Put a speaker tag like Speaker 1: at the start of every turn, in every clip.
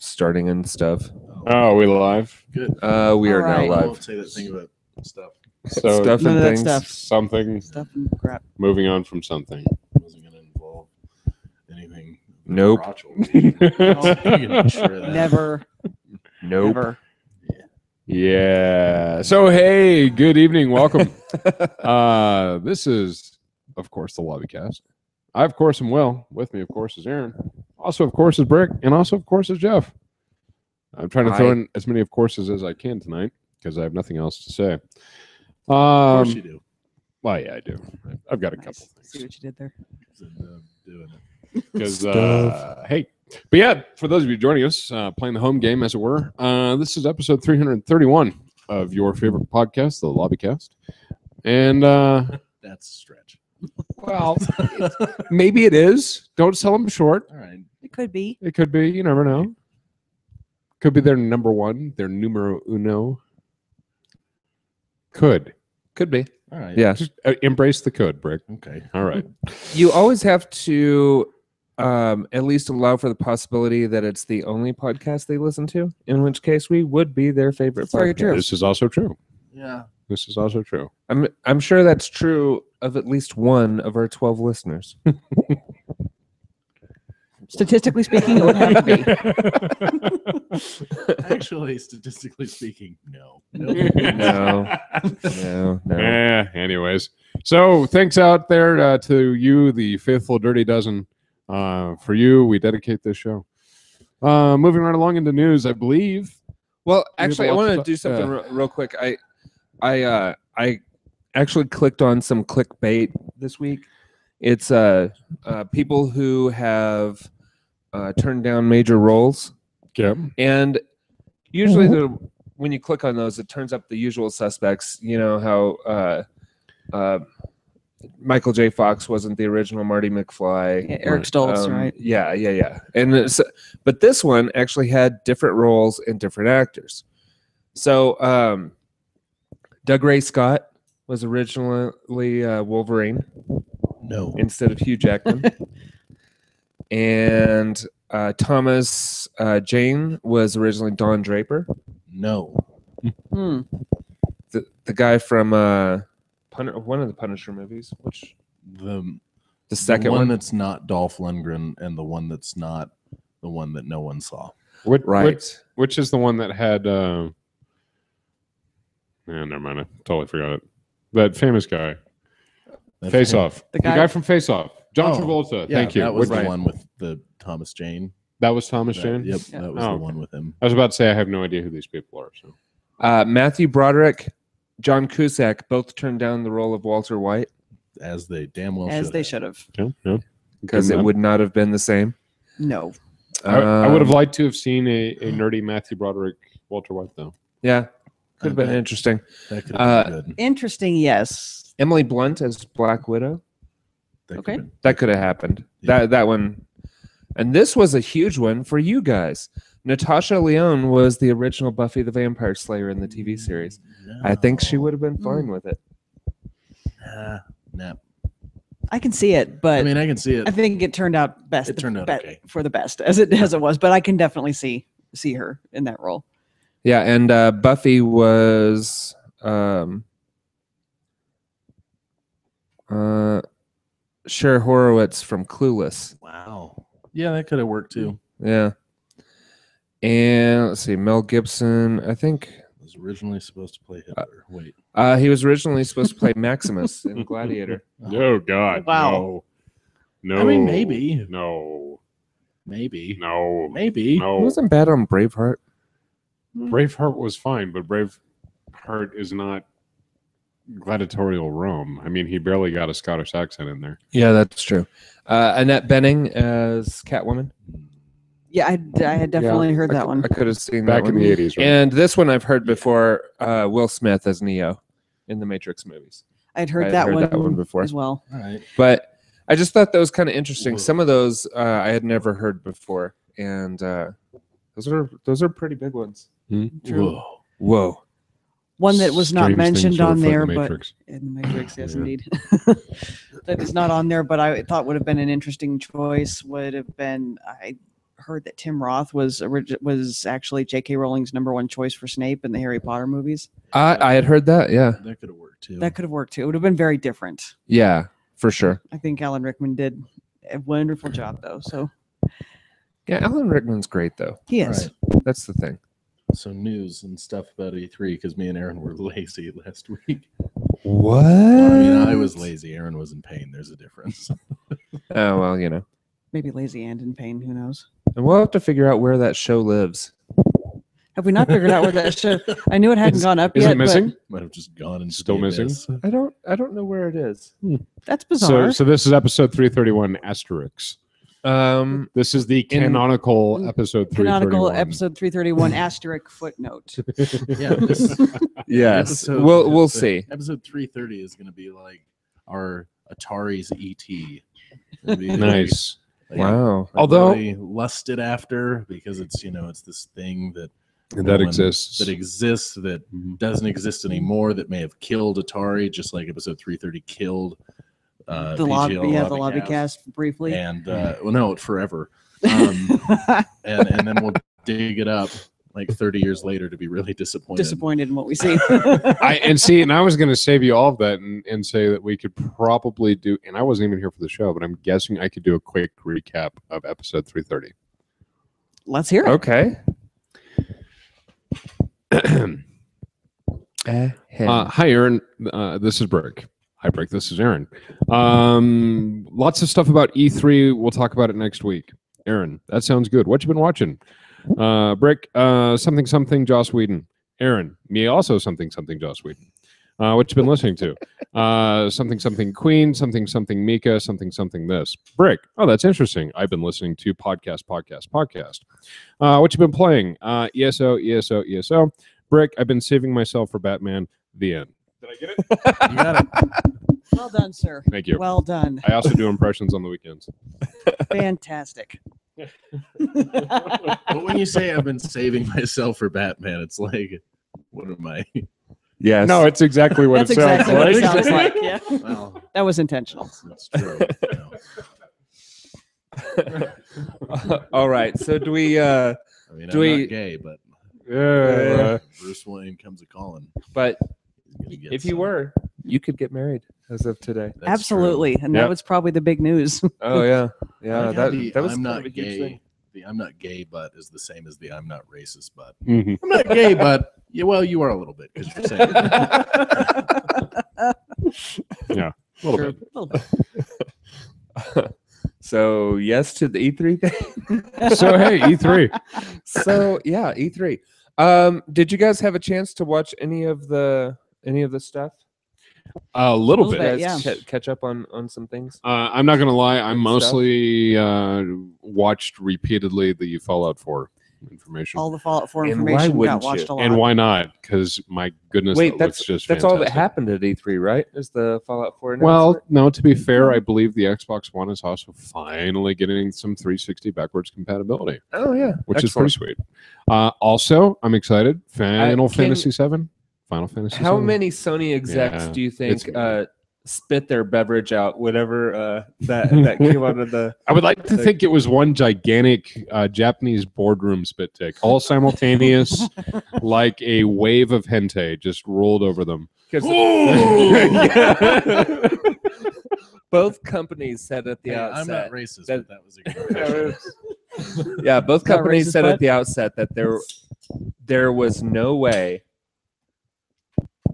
Speaker 1: starting and stuff.
Speaker 2: Oh, are we live?
Speaker 3: Good.
Speaker 1: We are now
Speaker 3: I
Speaker 1: live.
Speaker 3: won't say that thing about stuff.
Speaker 2: So
Speaker 1: Stuff
Speaker 4: None
Speaker 1: and
Speaker 4: of that
Speaker 1: things.
Speaker 4: stuff.
Speaker 2: something.
Speaker 4: Stuff and crap.
Speaker 2: Moving on from something.
Speaker 3: Wasn't going to involve anything.
Speaker 1: Nope.
Speaker 3: crotchal. You can be sure of that.
Speaker 4: Never.
Speaker 1: Nope.
Speaker 4: Never.
Speaker 2: Yeah. So hey, good evening. Welcome. This is, of course, the Lobbycast. I, of course, am Will. With me, of course, is Aaron. Also, of course, is Brick, and also, of course, is Jeff. I'm trying to throw in as many of courses as I can tonight because I have nothing else to say.
Speaker 3: Of course you do.
Speaker 2: Well, yeah, I do. I've got a couple things.
Speaker 4: See what you did there.
Speaker 3: Doing it.
Speaker 2: Because hey, but yeah, for those of you joining us, playing the home game, as it were, this is episode 331 of your favorite podcast, the Lobbycast, and
Speaker 3: That's a stretch.
Speaker 2: well, maybe it is. Don't sell them short.
Speaker 3: All right.
Speaker 4: It could be.
Speaker 2: It could be. You never know. Could be their number one, their numero uno. Could
Speaker 1: be.
Speaker 3: All right.
Speaker 1: Yeah.
Speaker 2: just embrace the could, Brick.
Speaker 3: Okay.
Speaker 2: All right.
Speaker 1: You always have to at least allow for the possibility that it's the only podcast they listen to, in which case we would be their favorite
Speaker 4: That's very
Speaker 1: podcast.
Speaker 4: true.
Speaker 2: This is also true.
Speaker 3: Yeah.
Speaker 2: This is also true.
Speaker 1: I'm sure that's true of at least one of our 12 listeners.
Speaker 4: Statistically speaking, it would have to be.
Speaker 3: Actually, statistically speaking, no.
Speaker 1: No.
Speaker 2: Anyways, so thanks out there to you, the faithful Dirty Dozen. For you, we dedicate this show. Moving right along into news, I believe.
Speaker 1: Well, actually, I
Speaker 2: lots
Speaker 1: want to
Speaker 2: of-
Speaker 1: do something real quick. I actually clicked on some clickbait this week. It's people who have turned down major roles,
Speaker 2: Yeah.
Speaker 1: and usually when you click on those, it turns up the usual suspects. You know how Michael J. Fox wasn't the original Marty McFly.
Speaker 4: Yeah, Eric Stoltz, right?
Speaker 1: Yeah. And but this one actually had different roles and different actors. So Doug Ray Scott was originally Wolverine
Speaker 3: No.
Speaker 1: instead of Hugh Jackman. And Thomas Jane was originally Don Draper,
Speaker 3: No.
Speaker 4: Hmm.
Speaker 1: the guy from one of the Punisher movies. Which
Speaker 3: The
Speaker 1: second
Speaker 3: one
Speaker 1: one?
Speaker 3: that's not Dolph Lundgren and the one that's not the one that no one saw.
Speaker 2: Which is the one that had? Never mind. I totally forgot it. That famous guy.
Speaker 3: That's
Speaker 2: Face
Speaker 3: him.
Speaker 2: Off.
Speaker 4: The
Speaker 2: The
Speaker 4: guy-
Speaker 2: guy from Face Off. John
Speaker 3: Oh,
Speaker 2: Travolta.
Speaker 3: Yeah,
Speaker 2: Thank you.
Speaker 3: That was
Speaker 2: Which-
Speaker 3: the one with the Thomas Jane.
Speaker 2: That was Thomas
Speaker 3: That-
Speaker 2: Jane.
Speaker 3: Yep,
Speaker 4: Yeah.
Speaker 3: that was
Speaker 2: Oh,
Speaker 3: the
Speaker 2: okay.
Speaker 3: one with him.
Speaker 2: I was about to say I have no idea who these people are. So
Speaker 1: Matthew Broderick, John Cusack both turned down the role of Walter White
Speaker 3: As they damn well
Speaker 4: As
Speaker 3: should
Speaker 4: they
Speaker 3: have.
Speaker 4: should have.
Speaker 2: yeah.
Speaker 1: because it would not have been the same.
Speaker 4: No.
Speaker 2: I would have liked to have seen a nerdy Matthew Broderick Walter White though.
Speaker 1: Yeah, could have been
Speaker 3: Okay.
Speaker 1: interesting.
Speaker 3: That could have been good.
Speaker 4: Interesting, yes.
Speaker 1: Emily Blunt as Black Widow.
Speaker 3: That
Speaker 4: Okay.
Speaker 3: could've been-
Speaker 1: That could have happened.
Speaker 3: Yeah.
Speaker 1: That one, and this was a huge one for you guys. Natasha Lyonne was the original Buffy the Vampire Slayer in the TV series. I think she
Speaker 3: No.
Speaker 1: would have been fine with it.
Speaker 3: Nah.
Speaker 4: I can see it, but
Speaker 3: I mean, I can see it.
Speaker 4: I think it turned out best.
Speaker 3: It turned out okay.
Speaker 4: For the best as it was, but I can definitely see her in that role.
Speaker 1: Yeah, and Buffy was Cher Horowitz from Clueless.
Speaker 3: Wow. Yeah, that could have worked too.
Speaker 1: Yeah. And let's see, Mel Gibson, I think
Speaker 3: Was originally supposed to play Hitler. Wait.
Speaker 1: he was originally supposed to play Maximus in Gladiator.
Speaker 2: Oh God.
Speaker 4: Wow.
Speaker 2: No.
Speaker 3: I mean, maybe.
Speaker 2: No.
Speaker 3: Maybe.
Speaker 2: No.
Speaker 3: Maybe.
Speaker 1: He
Speaker 2: No.
Speaker 1: wasn't bad on Braveheart.
Speaker 2: Braveheart was fine, but Braveheart is not gladiatorial Rome. I mean, he barely got a Scottish accent in there.
Speaker 1: Yeah, that's true. Annette Bening as Catwoman.
Speaker 4: Yeah, I had definitely heard that one.
Speaker 1: I could have seen
Speaker 2: Back
Speaker 1: that
Speaker 2: in
Speaker 1: one.
Speaker 2: the 80s, right?
Speaker 1: And this one I've heard before, Will Smith as Neo in the Matrix movies.
Speaker 4: I'd heard,
Speaker 1: I'd
Speaker 4: that,
Speaker 1: heard
Speaker 4: one
Speaker 1: that one before.
Speaker 4: as well.
Speaker 3: All right.
Speaker 1: But I just thought that was kind of interesting.
Speaker 3: Whoa.
Speaker 1: Some of those I had never heard before, and those are pretty big ones.
Speaker 4: True.
Speaker 3: Whoa.
Speaker 1: Whoa!
Speaker 4: One that was not
Speaker 2: Strange
Speaker 4: mentioned
Speaker 2: things to
Speaker 4: on
Speaker 2: reflect
Speaker 4: there,
Speaker 2: the
Speaker 4: but
Speaker 2: Matrix.
Speaker 4: in the Matrix, yes,
Speaker 2: Yeah.
Speaker 4: indeed. That is not on there, but I thought would have been an interesting choice. Would have been I heard that Tim Roth was actually J.K. Rowling's #1 choice for Snape in the Harry Potter movies.
Speaker 1: I had heard that. Yeah.
Speaker 3: That could have worked too.
Speaker 4: That could have worked too. It would have been very different.
Speaker 1: Yeah, for sure.
Speaker 4: I think Alan Rickman did a wonderful job, though. So
Speaker 1: Yeah, Alan Rickman's great though.
Speaker 4: he is.
Speaker 3: Right.
Speaker 1: That's the thing.
Speaker 3: So news and stuff about E3 because me and Aaron were lazy last week.
Speaker 1: What?
Speaker 3: Well, I mean, I was lazy. Aaron was in pain. There's a difference.
Speaker 1: Oh well, you know.
Speaker 4: Maybe lazy and in pain. Who knows?
Speaker 1: And we'll have to figure out where that show lives.
Speaker 4: Have we not figured out where that show? I knew it hadn't gone up
Speaker 2: Is
Speaker 4: yet.
Speaker 2: it missing?
Speaker 3: Might have just gone and
Speaker 2: Still missing?
Speaker 1: I don't know where it is.
Speaker 4: But that's bizarre.
Speaker 2: So this is episode 331 asterisk. This is the canonical episode 331.
Speaker 4: Canonical episode 331 asterisk footnote.
Speaker 3: Yeah.
Speaker 1: Yes. We'll see.
Speaker 3: Episode 330 is going to be like our Atari's ET.
Speaker 2: Nice.
Speaker 1: Wow.
Speaker 2: Although-
Speaker 3: really lusted after because it's it's this thing that
Speaker 2: exists.
Speaker 3: that exists that doesn't exist anymore that may have killed Atari just like episode 330 killed
Speaker 4: the
Speaker 3: PGL
Speaker 4: Lobbycast briefly.
Speaker 3: and well no forever and then we'll dig it up like 30 years later to be really disappointed
Speaker 4: In what we see.
Speaker 2: And I was going to save you all of that and say that we could probably do, and I wasn't even here for the show, but I'm guessing I could do a quick recap of episode 330.
Speaker 4: Let's hear it.
Speaker 1: Okay.
Speaker 2: Hi, Aaron. This is Brick. Hi, Brick. This is Aaron. Lots of stuff about E3. We'll talk about it next week. Aaron, that sounds good. What you been watching? Brick, something Joss Whedon. Aaron, me also something Joss Whedon. What you been listening to? Something Queen, something Mika, something this. Brick, oh, that's interesting. I've been listening to podcast. What you been playing? ESO. Brick, I've been saving myself for Batman. The end. Did I get it?
Speaker 3: you got it.
Speaker 4: Well done, sir.
Speaker 2: Thank you.
Speaker 4: Well done.
Speaker 2: I also do impressions on the weekends.
Speaker 4: Fantastic.
Speaker 3: But when you say I've been saving myself for Batman, it's like, what am I?
Speaker 1: Yes.
Speaker 2: No, it's exactly what
Speaker 4: That's
Speaker 2: it sounds
Speaker 4: exactly what
Speaker 2: like.
Speaker 4: it sounds like. Yeah.
Speaker 3: Well,
Speaker 4: That was intentional.
Speaker 3: that's true.
Speaker 1: All right. So do we?
Speaker 3: I mean,
Speaker 1: Do
Speaker 3: I'm
Speaker 1: we-
Speaker 3: not gay, but
Speaker 2: Yeah.
Speaker 3: Bruce Wayne comes a calling.
Speaker 1: But
Speaker 3: He's gonna get
Speaker 1: if you
Speaker 3: some.
Speaker 1: were, you could get married as of today.
Speaker 3: That's
Speaker 4: Absolutely. And
Speaker 2: Yep.
Speaker 4: that was probably the big news.
Speaker 1: Oh yeah,
Speaker 3: true. I
Speaker 1: yeah.
Speaker 3: like how
Speaker 1: That was
Speaker 3: I'm
Speaker 1: kind
Speaker 3: not
Speaker 1: of a huge
Speaker 3: gay.
Speaker 1: thing.
Speaker 3: The I'm not gay, but is the same as the I'm not racist, but
Speaker 2: Mhm.
Speaker 3: I'm not gay, but yeah, well, you are a little bit because you're saying
Speaker 2: Yeah, a little
Speaker 4: Sure.
Speaker 2: bit.
Speaker 4: A little bit.
Speaker 1: So yes to the E3 thing.
Speaker 2: So hey, E3.
Speaker 1: So yeah, E3. Did you guys have a chance to watch any of the stuff?
Speaker 2: A little
Speaker 4: Little
Speaker 2: bit.
Speaker 4: bit. yeah.
Speaker 1: Catch up on some things.
Speaker 2: I'm not gonna lie. I
Speaker 1: Good
Speaker 2: mostly watched repeatedly the Fallout 4 information.
Speaker 4: All the Fallout 4
Speaker 1: And why
Speaker 4: information got
Speaker 1: wouldn't
Speaker 4: watched
Speaker 1: you?
Speaker 4: a lot.
Speaker 2: And why not? Because my goodness,
Speaker 1: Wait,
Speaker 2: that looks just
Speaker 1: that's all that
Speaker 2: fantastic.
Speaker 1: happened at E3, right? Is the Fallout 4
Speaker 2: Well,
Speaker 1: announcement?
Speaker 2: no. To be fair, I believe the Xbox One is also finally getting some 360 backwards compatibility,
Speaker 1: Oh yeah,
Speaker 2: which
Speaker 1: excellent.
Speaker 2: is pretty sweet. Also, I'm excited. Final
Speaker 1: can-
Speaker 2: Fantasy 7. Final Fantasy.
Speaker 1: How
Speaker 2: 7.
Speaker 1: many Sony execs
Speaker 2: Yeah,
Speaker 1: do you
Speaker 2: it's
Speaker 1: think
Speaker 2: me.
Speaker 1: spit their beverage out, whatever that came out of the?
Speaker 2: I would like to think it was one gigantic Japanese boardroom spit take, all simultaneous, like a wave of hentai just rolled over them.
Speaker 1: 'Cause- both companies said at the
Speaker 3: Hey,
Speaker 1: outset.
Speaker 3: I'm not racist,
Speaker 1: that-
Speaker 3: but that was a good impression.
Speaker 1: Yeah, both
Speaker 4: Not
Speaker 1: companies
Speaker 4: racist,
Speaker 1: said
Speaker 4: bud?
Speaker 1: at the outset that there was no way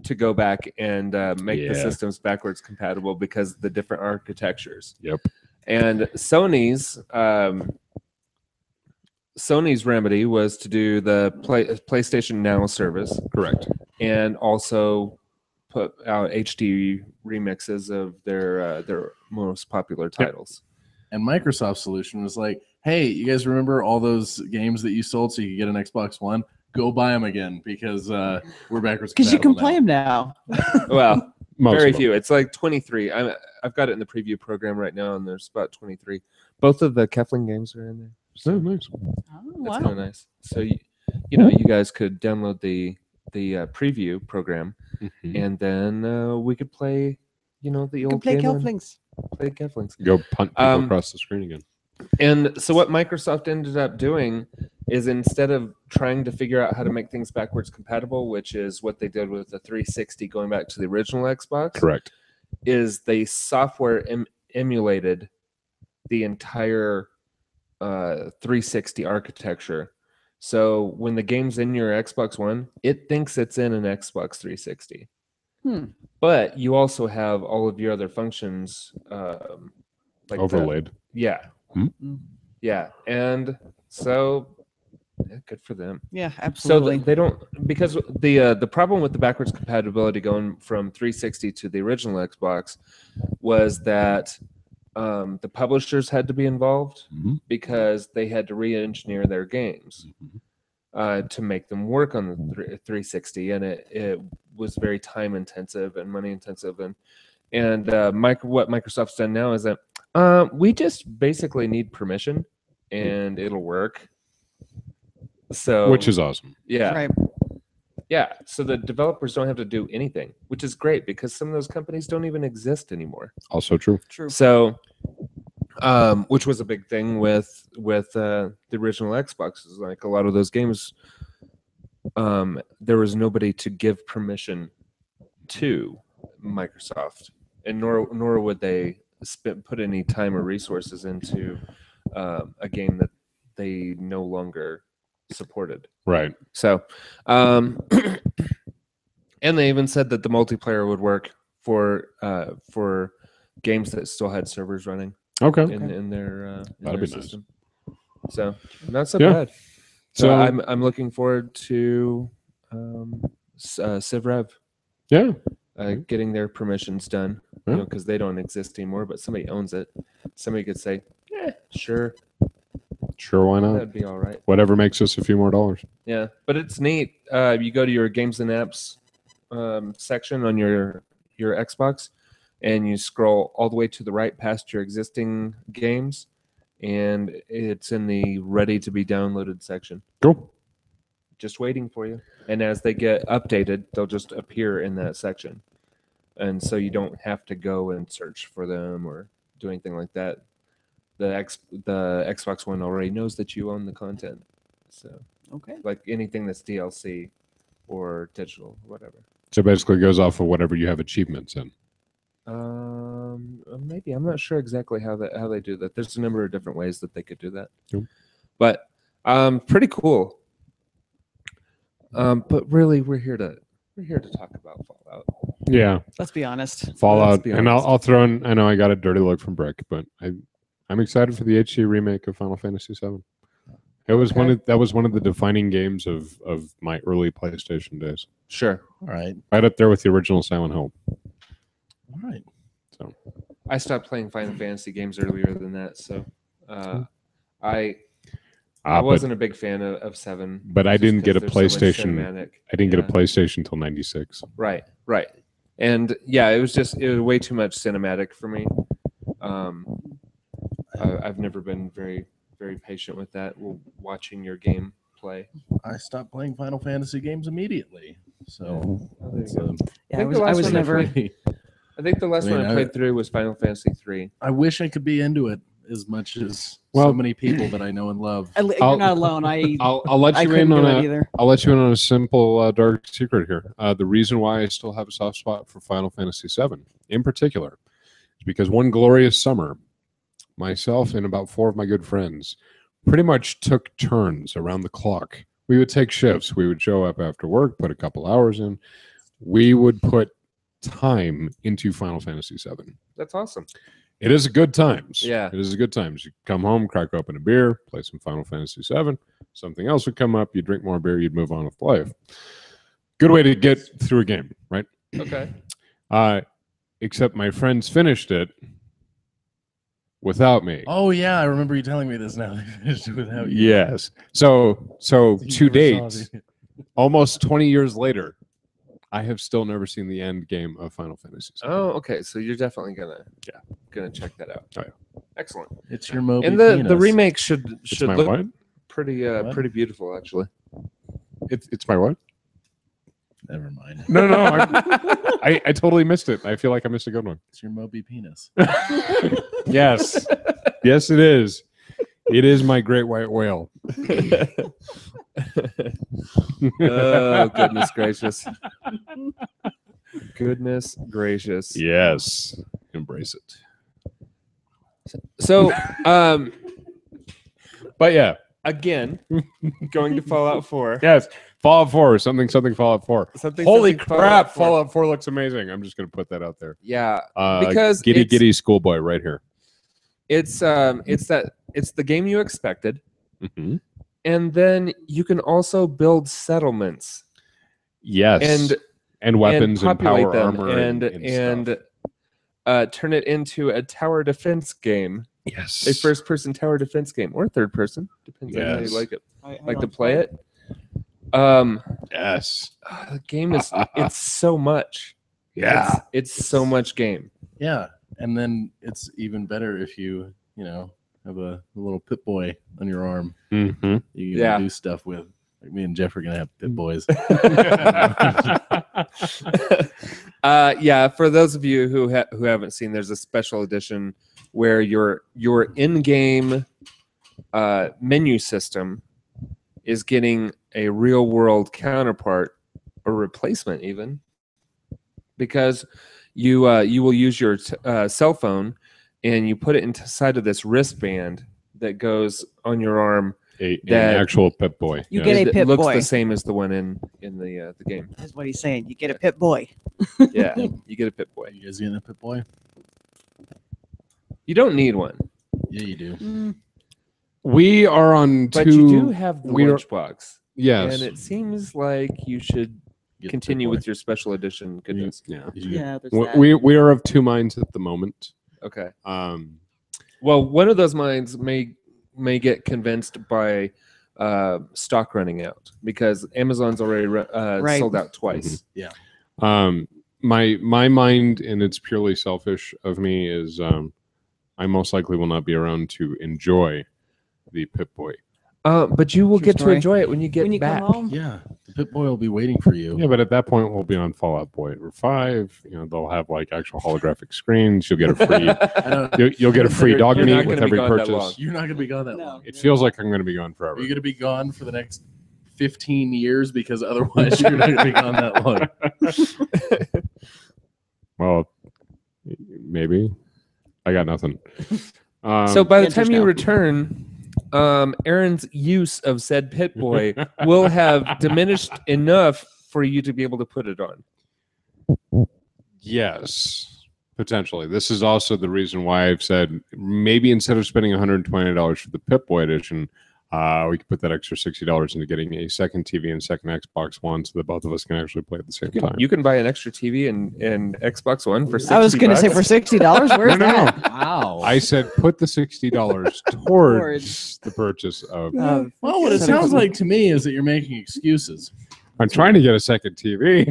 Speaker 1: to go back and make the
Speaker 2: Yeah.
Speaker 1: systems backwards compatible because of the different architectures.
Speaker 2: Yep.
Speaker 1: And Sony's remedy was to do the PlayStation Now service
Speaker 2: Correct.
Speaker 1: and also put out HD remixes of their most popular titles.
Speaker 3: And Microsoft's solution was like, hey, you guys remember all those games that you sold so you could get an Xbox One? Go buy them again because we're backwards
Speaker 4: Because you can
Speaker 3: compatible
Speaker 4: play them now.
Speaker 1: Well,
Speaker 2: Most
Speaker 1: very
Speaker 2: of them.
Speaker 1: few. It's like 23. I've got it in the preview program right now, and there's about 23. Both of the Kefling games are in there.
Speaker 2: So nice.
Speaker 4: Oh,
Speaker 1: That's
Speaker 4: wow.
Speaker 1: kind of nice. So you guys could download the preview program,
Speaker 2: Mhm.
Speaker 1: and then we could play. The
Speaker 4: You
Speaker 1: old
Speaker 4: can play
Speaker 1: game on-
Speaker 4: Kelflings.
Speaker 1: Play Keflings.
Speaker 2: Go punt people
Speaker 1: Um,
Speaker 2: across the screen again.
Speaker 1: And so what Microsoft ended up doing is instead of trying to figure out how to make things backwards compatible, which is what they did with the 360 going back to the original Xbox,
Speaker 2: Correct.
Speaker 1: is they software emulated the entire 360 architecture. So when the game's in your Xbox One, it thinks it's in an Xbox 360. But you also have all of your other functions like
Speaker 2: Overlaid.
Speaker 1: Yeah. Yeah. And so good for them.
Speaker 4: Yeah,
Speaker 1: So
Speaker 4: absolutely.
Speaker 1: they don't, because the problem with the backwards compatibility going from 360 to the original Xbox was that the publishers had to be involved because they had to re-engineer their games to make them work on the 360, and it was very time intensive and money intensive, and what Microsoft's done now is that we just basically need permission and it'll work. So
Speaker 2: Which is awesome.
Speaker 1: yeah.
Speaker 4: Right.
Speaker 1: Yeah, so the developers don't have to do anything, which is great because some of those companies don't even exist anymore.
Speaker 2: Also true.
Speaker 4: True.
Speaker 1: So, which was a big thing with the original Xbox. Is like a lot of those games, there was nobody to give permission to Microsoft, and nor would they put any time or resources into a game that they no longer supported.
Speaker 2: Right.
Speaker 1: So, and they even said that the multiplayer would work for games that still had servers running
Speaker 2: Okay.
Speaker 1: in their
Speaker 2: That'd be nice.
Speaker 1: system. So not so
Speaker 2: Yeah.
Speaker 1: bad. So I'm looking forward to Civ Rev
Speaker 2: Yeah.
Speaker 1: getting their permissions done.
Speaker 2: Yeah.
Speaker 1: You know, because they don't exist anymore, but somebody owns it. Somebody could say, sure,
Speaker 2: Sure, why not?
Speaker 1: that'd be all right.
Speaker 2: Whatever makes us a few more dollars.
Speaker 1: Yeah, but it's neat. You go to your games and apps section on your Xbox, and you scroll all the way to the right past your existing games, and it's in the ready to be downloaded section,
Speaker 2: Cool.
Speaker 1: just waiting for you. And as they get updated, they'll just appear in that section, and so you don't have to go and search for them or do anything like that. The Xbox One already knows that you own the content, so
Speaker 4: Okay.
Speaker 1: like anything that's DLC or digital, whatever.
Speaker 2: So basically it goes off of whatever you have achievements in.
Speaker 1: Maybe I'm not sure exactly how they do that. There's a number of different ways that they could do that,
Speaker 2: Cool.
Speaker 1: but pretty cool. But really, we're here to talk about Fallout.
Speaker 2: Yeah.
Speaker 4: Let's be honest.
Speaker 2: Fallout.
Speaker 1: be
Speaker 2: And
Speaker 1: honest.
Speaker 2: I'll throw in, I know I got a dirty look from Brick, but I'm excited for the HD remake of Final Fantasy VII. It was that was one of the defining games of my early PlayStation days.
Speaker 1: Sure.
Speaker 3: All right.
Speaker 2: Right up there with the original Silent Hill.
Speaker 3: All right.
Speaker 2: So
Speaker 1: I stopped playing Final Fantasy games earlier than that, so I wasn't a big fan of 7.
Speaker 2: But I
Speaker 1: just
Speaker 2: didn't get a
Speaker 1: 'cause there's so much
Speaker 2: PlayStation.
Speaker 1: cinematic.
Speaker 2: I didn't get a
Speaker 1: Yeah.
Speaker 2: PlayStation until 96.
Speaker 1: Right. And yeah, it was way too much cinematic for me. I've never been very, very patient with that. Watching your game play.
Speaker 3: I stopped playing Final Fantasy games immediately. So
Speaker 1: there you
Speaker 3: it's,
Speaker 1: go.
Speaker 4: Yeah,
Speaker 1: think
Speaker 4: I
Speaker 1: the last
Speaker 4: was
Speaker 1: one
Speaker 4: never.
Speaker 3: definitely-
Speaker 1: I think the last
Speaker 3: I mean,
Speaker 1: one I played through was Final Fantasy 3.
Speaker 3: I wish I could be into it as much as
Speaker 2: Well-
Speaker 3: so many people that I know and love.
Speaker 4: You're not alone.
Speaker 2: I'll let
Speaker 4: I
Speaker 2: you
Speaker 4: couldn't
Speaker 2: in on
Speaker 4: do it
Speaker 2: a
Speaker 4: either.
Speaker 2: I'll let you in on a simple dark secret here. The reason why I still have a soft spot for Final Fantasy VII in particular is because one glorious summer, myself and about 4 of my good friends pretty much took turns around the clock. We would take shifts. We would show up after work, put a couple hours in. We would put time into Final Fantasy VII.
Speaker 1: That's awesome.
Speaker 2: It is a good times.
Speaker 1: Yeah.
Speaker 2: It is a good times. You come home, crack open a beer, play some Final Fantasy VII. Something else would come up. You'd drink more beer. You'd move on with life. Good way to get through a game, right?
Speaker 1: Okay.
Speaker 2: Except my friends finished it without me.
Speaker 3: Oh yeah, I remember you telling me this now. They finished it without you.
Speaker 2: Yes. So
Speaker 3: You
Speaker 2: to
Speaker 3: never
Speaker 2: date,
Speaker 3: saw the-
Speaker 2: almost 20 years later, I have still never seen the end game of Final Fantasy VII.
Speaker 1: Oh, okay. So you're definitely gonna check that out.
Speaker 2: Oh, yeah.
Speaker 1: Excellent.
Speaker 3: It's your Moby
Speaker 1: And the
Speaker 3: penis.
Speaker 1: remake should
Speaker 2: It's my
Speaker 1: look
Speaker 2: what?
Speaker 1: pretty
Speaker 3: What?
Speaker 1: pretty beautiful actually.
Speaker 2: It's my what?
Speaker 3: Never mind.
Speaker 2: No, I totally missed it. I feel like I missed a good one.
Speaker 3: It's your Moby penis.
Speaker 2: Yes. Yes, it is. It is my great white whale.
Speaker 1: Oh, goodness gracious. Goodness gracious.
Speaker 2: Yes. Embrace it.
Speaker 1: So,
Speaker 2: But yeah.
Speaker 1: again, going to Fallout 4.
Speaker 2: Yes. Fallout 4. Something Fallout 4.
Speaker 1: Something,
Speaker 2: Holy
Speaker 1: something
Speaker 2: crap.
Speaker 1: 4.
Speaker 2: Fallout 4 looks amazing. I'm just going to put that out there.
Speaker 1: Yeah, because
Speaker 2: Giddy schoolboy right here.
Speaker 1: it's the game you expected,
Speaker 2: Mm-hmm.
Speaker 1: and then you can also build settlements.
Speaker 2: Yes. And weapons and
Speaker 1: populate
Speaker 2: power
Speaker 1: them
Speaker 2: armor and stuff.
Speaker 1: turn it into a tower defense game,
Speaker 2: Yes.
Speaker 1: a first-person tower defense game, or third-person, depends on how you
Speaker 2: Yes.
Speaker 1: like it.
Speaker 4: I
Speaker 1: Like to
Speaker 4: don't
Speaker 1: play it.
Speaker 2: Yes.
Speaker 1: The game is it's so much.
Speaker 2: Yeah.
Speaker 1: It's so much game.
Speaker 3: Yeah, and then it's even better if you have a little Pip Boy on your arm.
Speaker 2: Mm-hmm.
Speaker 3: You can
Speaker 1: Yeah.
Speaker 3: do stuff with. Like me and Jeff are gonna have Pip Boys.
Speaker 1: Yeah, for those of you who haven't seen, there's a special edition where your in-game menu system is getting a real-world counterpart or replacement, even, because you will use your cell phone and you put it inside of this wristband that goes on your arm.
Speaker 2: An
Speaker 1: That-
Speaker 2: actual Pip Boy.
Speaker 4: You
Speaker 2: yes.
Speaker 4: get a
Speaker 1: It
Speaker 4: Pip
Speaker 1: looks
Speaker 4: Boy.
Speaker 1: the same as the one in the game.
Speaker 4: That's what he's saying. You get a Pip Boy.
Speaker 1: Yeah, you get a Pip Boy.
Speaker 3: You guys getting a Pip Boy?
Speaker 1: You don't need one,
Speaker 3: Yeah, you do.
Speaker 4: Mm,
Speaker 2: We are on
Speaker 1: but
Speaker 2: two.
Speaker 1: you do have the
Speaker 2: we are-
Speaker 1: lunchbox,
Speaker 2: Yes.
Speaker 1: and it seems like you should
Speaker 3: Get
Speaker 1: continue
Speaker 3: Pip Boy.
Speaker 1: with your special edition goodness.
Speaker 2: yeah.
Speaker 3: Did you get-
Speaker 4: yeah, there's
Speaker 2: We,
Speaker 4: that.
Speaker 2: we are of two minds at the moment.
Speaker 1: Okay.
Speaker 2: Um,
Speaker 1: Well, one of those minds may get convinced by stock running out because Amazon's already
Speaker 4: Right.
Speaker 1: sold out twice.
Speaker 2: my mind, and it's purely selfish of me, is I most likely will not be around to enjoy the Pip Boy.
Speaker 1: But you will
Speaker 4: True
Speaker 1: get
Speaker 4: story.
Speaker 1: to enjoy it when you get
Speaker 4: when you
Speaker 1: back.
Speaker 4: come home.
Speaker 3: Yeah, the Pip Boy will be waiting for you.
Speaker 2: Yeah, but at that point we'll be on Fallout Boy or 5. They'll have like actual holographic screens. You'll get a free.
Speaker 3: I don't,
Speaker 2: you'll get a free dog
Speaker 1: You're
Speaker 2: meat
Speaker 1: not
Speaker 2: with
Speaker 1: gonna be
Speaker 2: every
Speaker 1: gone that long.
Speaker 2: purchase.
Speaker 3: you're not gonna be gone that
Speaker 4: No.
Speaker 3: long.
Speaker 2: It feels like I'm going to be gone
Speaker 3: Are
Speaker 2: forever.
Speaker 3: you gonna be gone for the next 15 years? Because otherwise, you're not gonna be gone that long.
Speaker 2: Well, maybe. I got nothing.
Speaker 1: So by the
Speaker 4: Enters
Speaker 1: time you
Speaker 4: now.
Speaker 1: return, Aaron's use of said Pit Boy will have diminished enough for you to be able to put it on.
Speaker 2: Yes, potentially. This is also the reason why I've said maybe instead of spending $120 for the Pip Boy edition, we could put that extra $60 into getting a second TV and second Xbox One, so that both of us can actually play at the same time.
Speaker 1: You can buy an extra TV and Xbox One for $60.
Speaker 4: I was going to say for $60. Where's
Speaker 2: No.
Speaker 4: that?
Speaker 3: Wow.
Speaker 2: I said put the $60 towards the purchase of.
Speaker 4: Of
Speaker 3: Well, what it
Speaker 4: Seven-
Speaker 3: sounds like to me is that you're making excuses.
Speaker 2: I'm trying to get a second TV.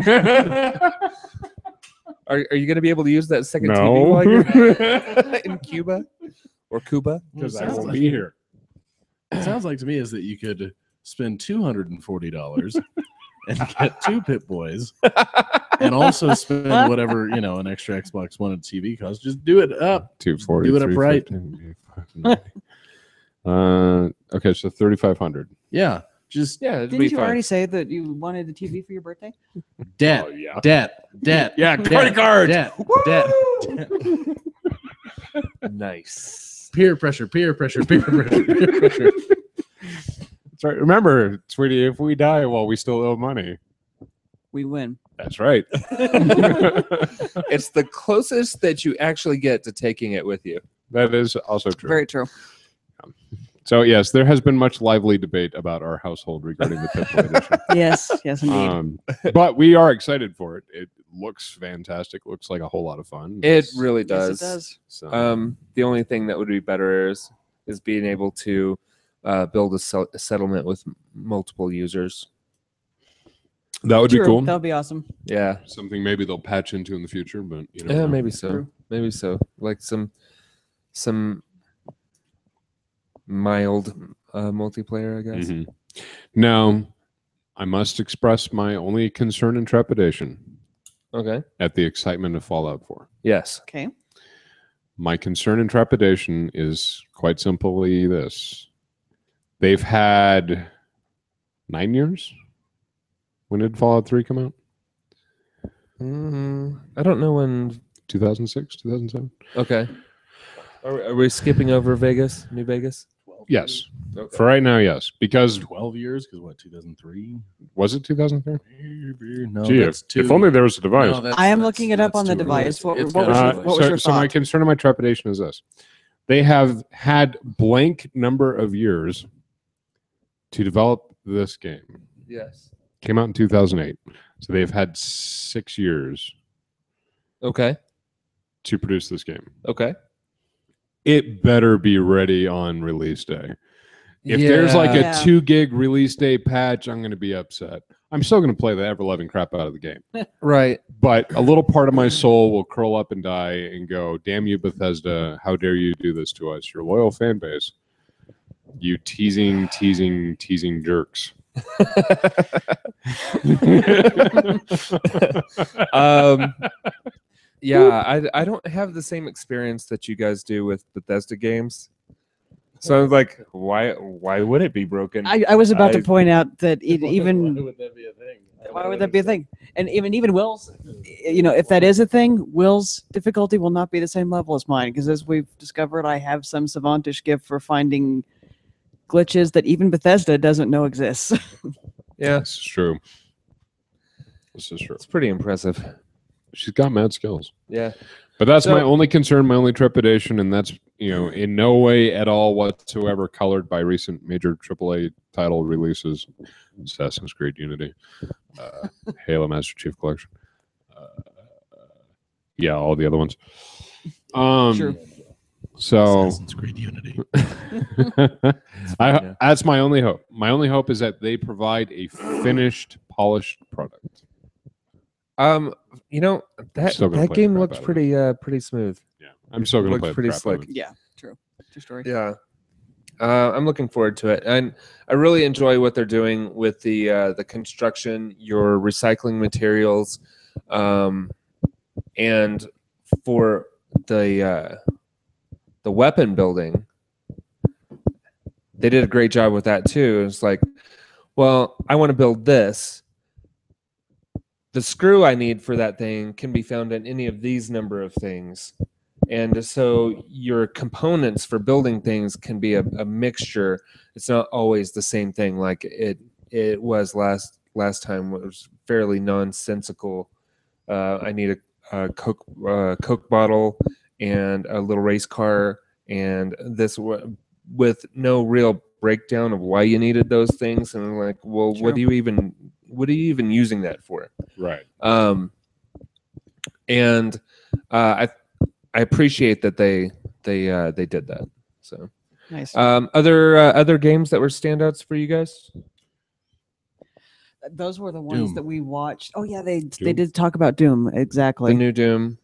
Speaker 1: Are you going to be able to use that second TV
Speaker 2: No.
Speaker 1: while you're in Cuba or Cuba?
Speaker 2: Because I
Speaker 3: Sounds
Speaker 2: won't
Speaker 3: like-
Speaker 2: be here.
Speaker 3: It sounds like to me is that you could spend $240 and get 2 Pip Boys, and also spend whatever an extra Xbox One and TV costs. Just do it up.
Speaker 2: 240.
Speaker 3: Do it up right.
Speaker 2: 350. Okay, so 3,500.
Speaker 3: Yeah, just
Speaker 1: Yeah, it'd
Speaker 4: Didn't
Speaker 1: be
Speaker 4: you
Speaker 1: fine.
Speaker 4: already say that you wanted the TV for your birthday?
Speaker 3: debt,
Speaker 2: Oh, yeah.
Speaker 3: debt.
Speaker 2: Yeah,
Speaker 3: debt,
Speaker 2: credit cards.
Speaker 3: debt.
Speaker 1: Nice.
Speaker 3: Peer pressure. Peer pressure.
Speaker 2: That's right. Remember, sweetie, if we die while we still owe money,
Speaker 4: We win.
Speaker 2: that's right.
Speaker 1: It's the closest that you actually get to taking it with you.
Speaker 2: That is also true.
Speaker 4: Very true.
Speaker 2: So, yes, there has been much lively debate about our household regarding the Pip Boy edition.
Speaker 4: Yes, indeed.
Speaker 2: But we are excited for it. It looks fantastic. Looks like a whole lot of fun.
Speaker 1: It really
Speaker 4: Yes,
Speaker 1: does.
Speaker 4: it does.
Speaker 2: So,
Speaker 1: The only thing that would be better is being able to build a settlement with multiple users.
Speaker 2: that would be
Speaker 4: True.
Speaker 2: cool.
Speaker 4: That would be awesome.
Speaker 1: Yeah.
Speaker 2: Something maybe they'll patch into in the future, but
Speaker 1: Yeah, maybe so.
Speaker 4: True.
Speaker 1: Maybe so. Like some mild multiplayer, I guess.
Speaker 2: Mhm. Now, I must express my only concern and trepidation
Speaker 1: Okay.
Speaker 2: at the excitement of Fallout 4.
Speaker 1: Yes.
Speaker 4: Okay.
Speaker 2: My concern and trepidation is quite simply this. They've had 9 years. When did Fallout 3 come out?
Speaker 1: I don't know when.
Speaker 2: 2006, 2007?
Speaker 1: Okay. Are we skipping over Vegas, New Vegas?
Speaker 3: 12
Speaker 2: Yes.
Speaker 3: years?
Speaker 1: Okay.
Speaker 2: For right now, yes. Because
Speaker 3: 12 years? Because what, 2003?
Speaker 2: was it 2003?
Speaker 3: No,
Speaker 2: Gee,
Speaker 3: that's
Speaker 2: if only there was a device.
Speaker 3: No,
Speaker 4: I am looking it up
Speaker 3: that's
Speaker 4: on the
Speaker 3: too
Speaker 4: device.
Speaker 3: early.
Speaker 4: What
Speaker 3: It's
Speaker 4: was
Speaker 3: gotta
Speaker 4: your-
Speaker 3: be
Speaker 4: what was
Speaker 3: like-
Speaker 4: your
Speaker 2: so my
Speaker 4: thought?
Speaker 2: concern and my trepidation is this. They have had blank number of years to develop this game.
Speaker 1: Yes.
Speaker 2: Came out in 2008. So they've had 6 years
Speaker 1: Okay.
Speaker 2: to produce this game.
Speaker 1: Okay.
Speaker 2: It better be ready on release day. If there's like a
Speaker 4: Yeah.
Speaker 2: 2 gig release day patch, I'm going to be upset. I'm still going to play the ever-loving crap out of the game.
Speaker 1: Right.
Speaker 2: But a little part of my soul will curl up and die and go, damn you, Bethesda. How dare you do this to us? Your loyal fan base. You teasing jerks.
Speaker 1: Yeah, I don't have the same experience that you guys do with Bethesda games. So I was like, why would it be broken?
Speaker 4: I was about to
Speaker 1: I-
Speaker 4: point out that
Speaker 3: Why
Speaker 4: even
Speaker 3: would that be a thing?
Speaker 4: why would that be a thing? And even Will's, if that is a thing, Will's difficulty will not be the same level as mine because as we've discovered, I have some savantish gift for finding glitches that even Bethesda doesn't know exists.
Speaker 1: Yeah,
Speaker 2: This is true. This is true.
Speaker 1: it's pretty impressive.
Speaker 2: She's got mad skills.
Speaker 1: Yeah.
Speaker 2: But that's
Speaker 1: So-
Speaker 2: my only concern, my only trepidation, and that's in no way at all whatsoever colored by recent major AAA title releases. Assassin's Creed Unity, Halo Master Chief Collection, yeah, all the other ones.
Speaker 4: Sure.
Speaker 2: So
Speaker 3: Assassin's Creed Unity. Yeah.
Speaker 2: that's my only hope. My only hope is that they provide a finished, polished product.
Speaker 1: That
Speaker 2: still gonna
Speaker 1: that
Speaker 2: play the
Speaker 1: game
Speaker 2: crap
Speaker 1: looks
Speaker 2: out of it.
Speaker 1: pretty smooth.
Speaker 2: Yeah, I'm still going to
Speaker 1: Looks
Speaker 2: play the
Speaker 1: pretty
Speaker 2: crap out
Speaker 1: slick.
Speaker 2: of it.
Speaker 4: Yeah, true story.
Speaker 1: Yeah. I'm looking forward to it, and I really enjoy what they're doing with the construction, your recycling materials, and for the weapon building. They did a great job with that too. It's like, well, I want to build this. The screw I need for that thing can be found in any of these number of things. And so your components for building things can be a mixture. It's not always the same thing like it was last time. It was fairly nonsensical. I need a Coke bottle and a little race car, and this with no real breakdown of why you needed those things. And I'm like, well,
Speaker 4: Sure.
Speaker 1: what are you even using that for?
Speaker 2: Right.
Speaker 1: And I appreciate that they did that. So
Speaker 4: Nice.
Speaker 1: other games that were standouts for you guys?
Speaker 4: Those were the ones
Speaker 3: Doom.
Speaker 4: that we watched. Oh yeah, they
Speaker 2: Doom.
Speaker 4: did talk about Doom
Speaker 1: The
Speaker 4: exactly.
Speaker 1: new Doom.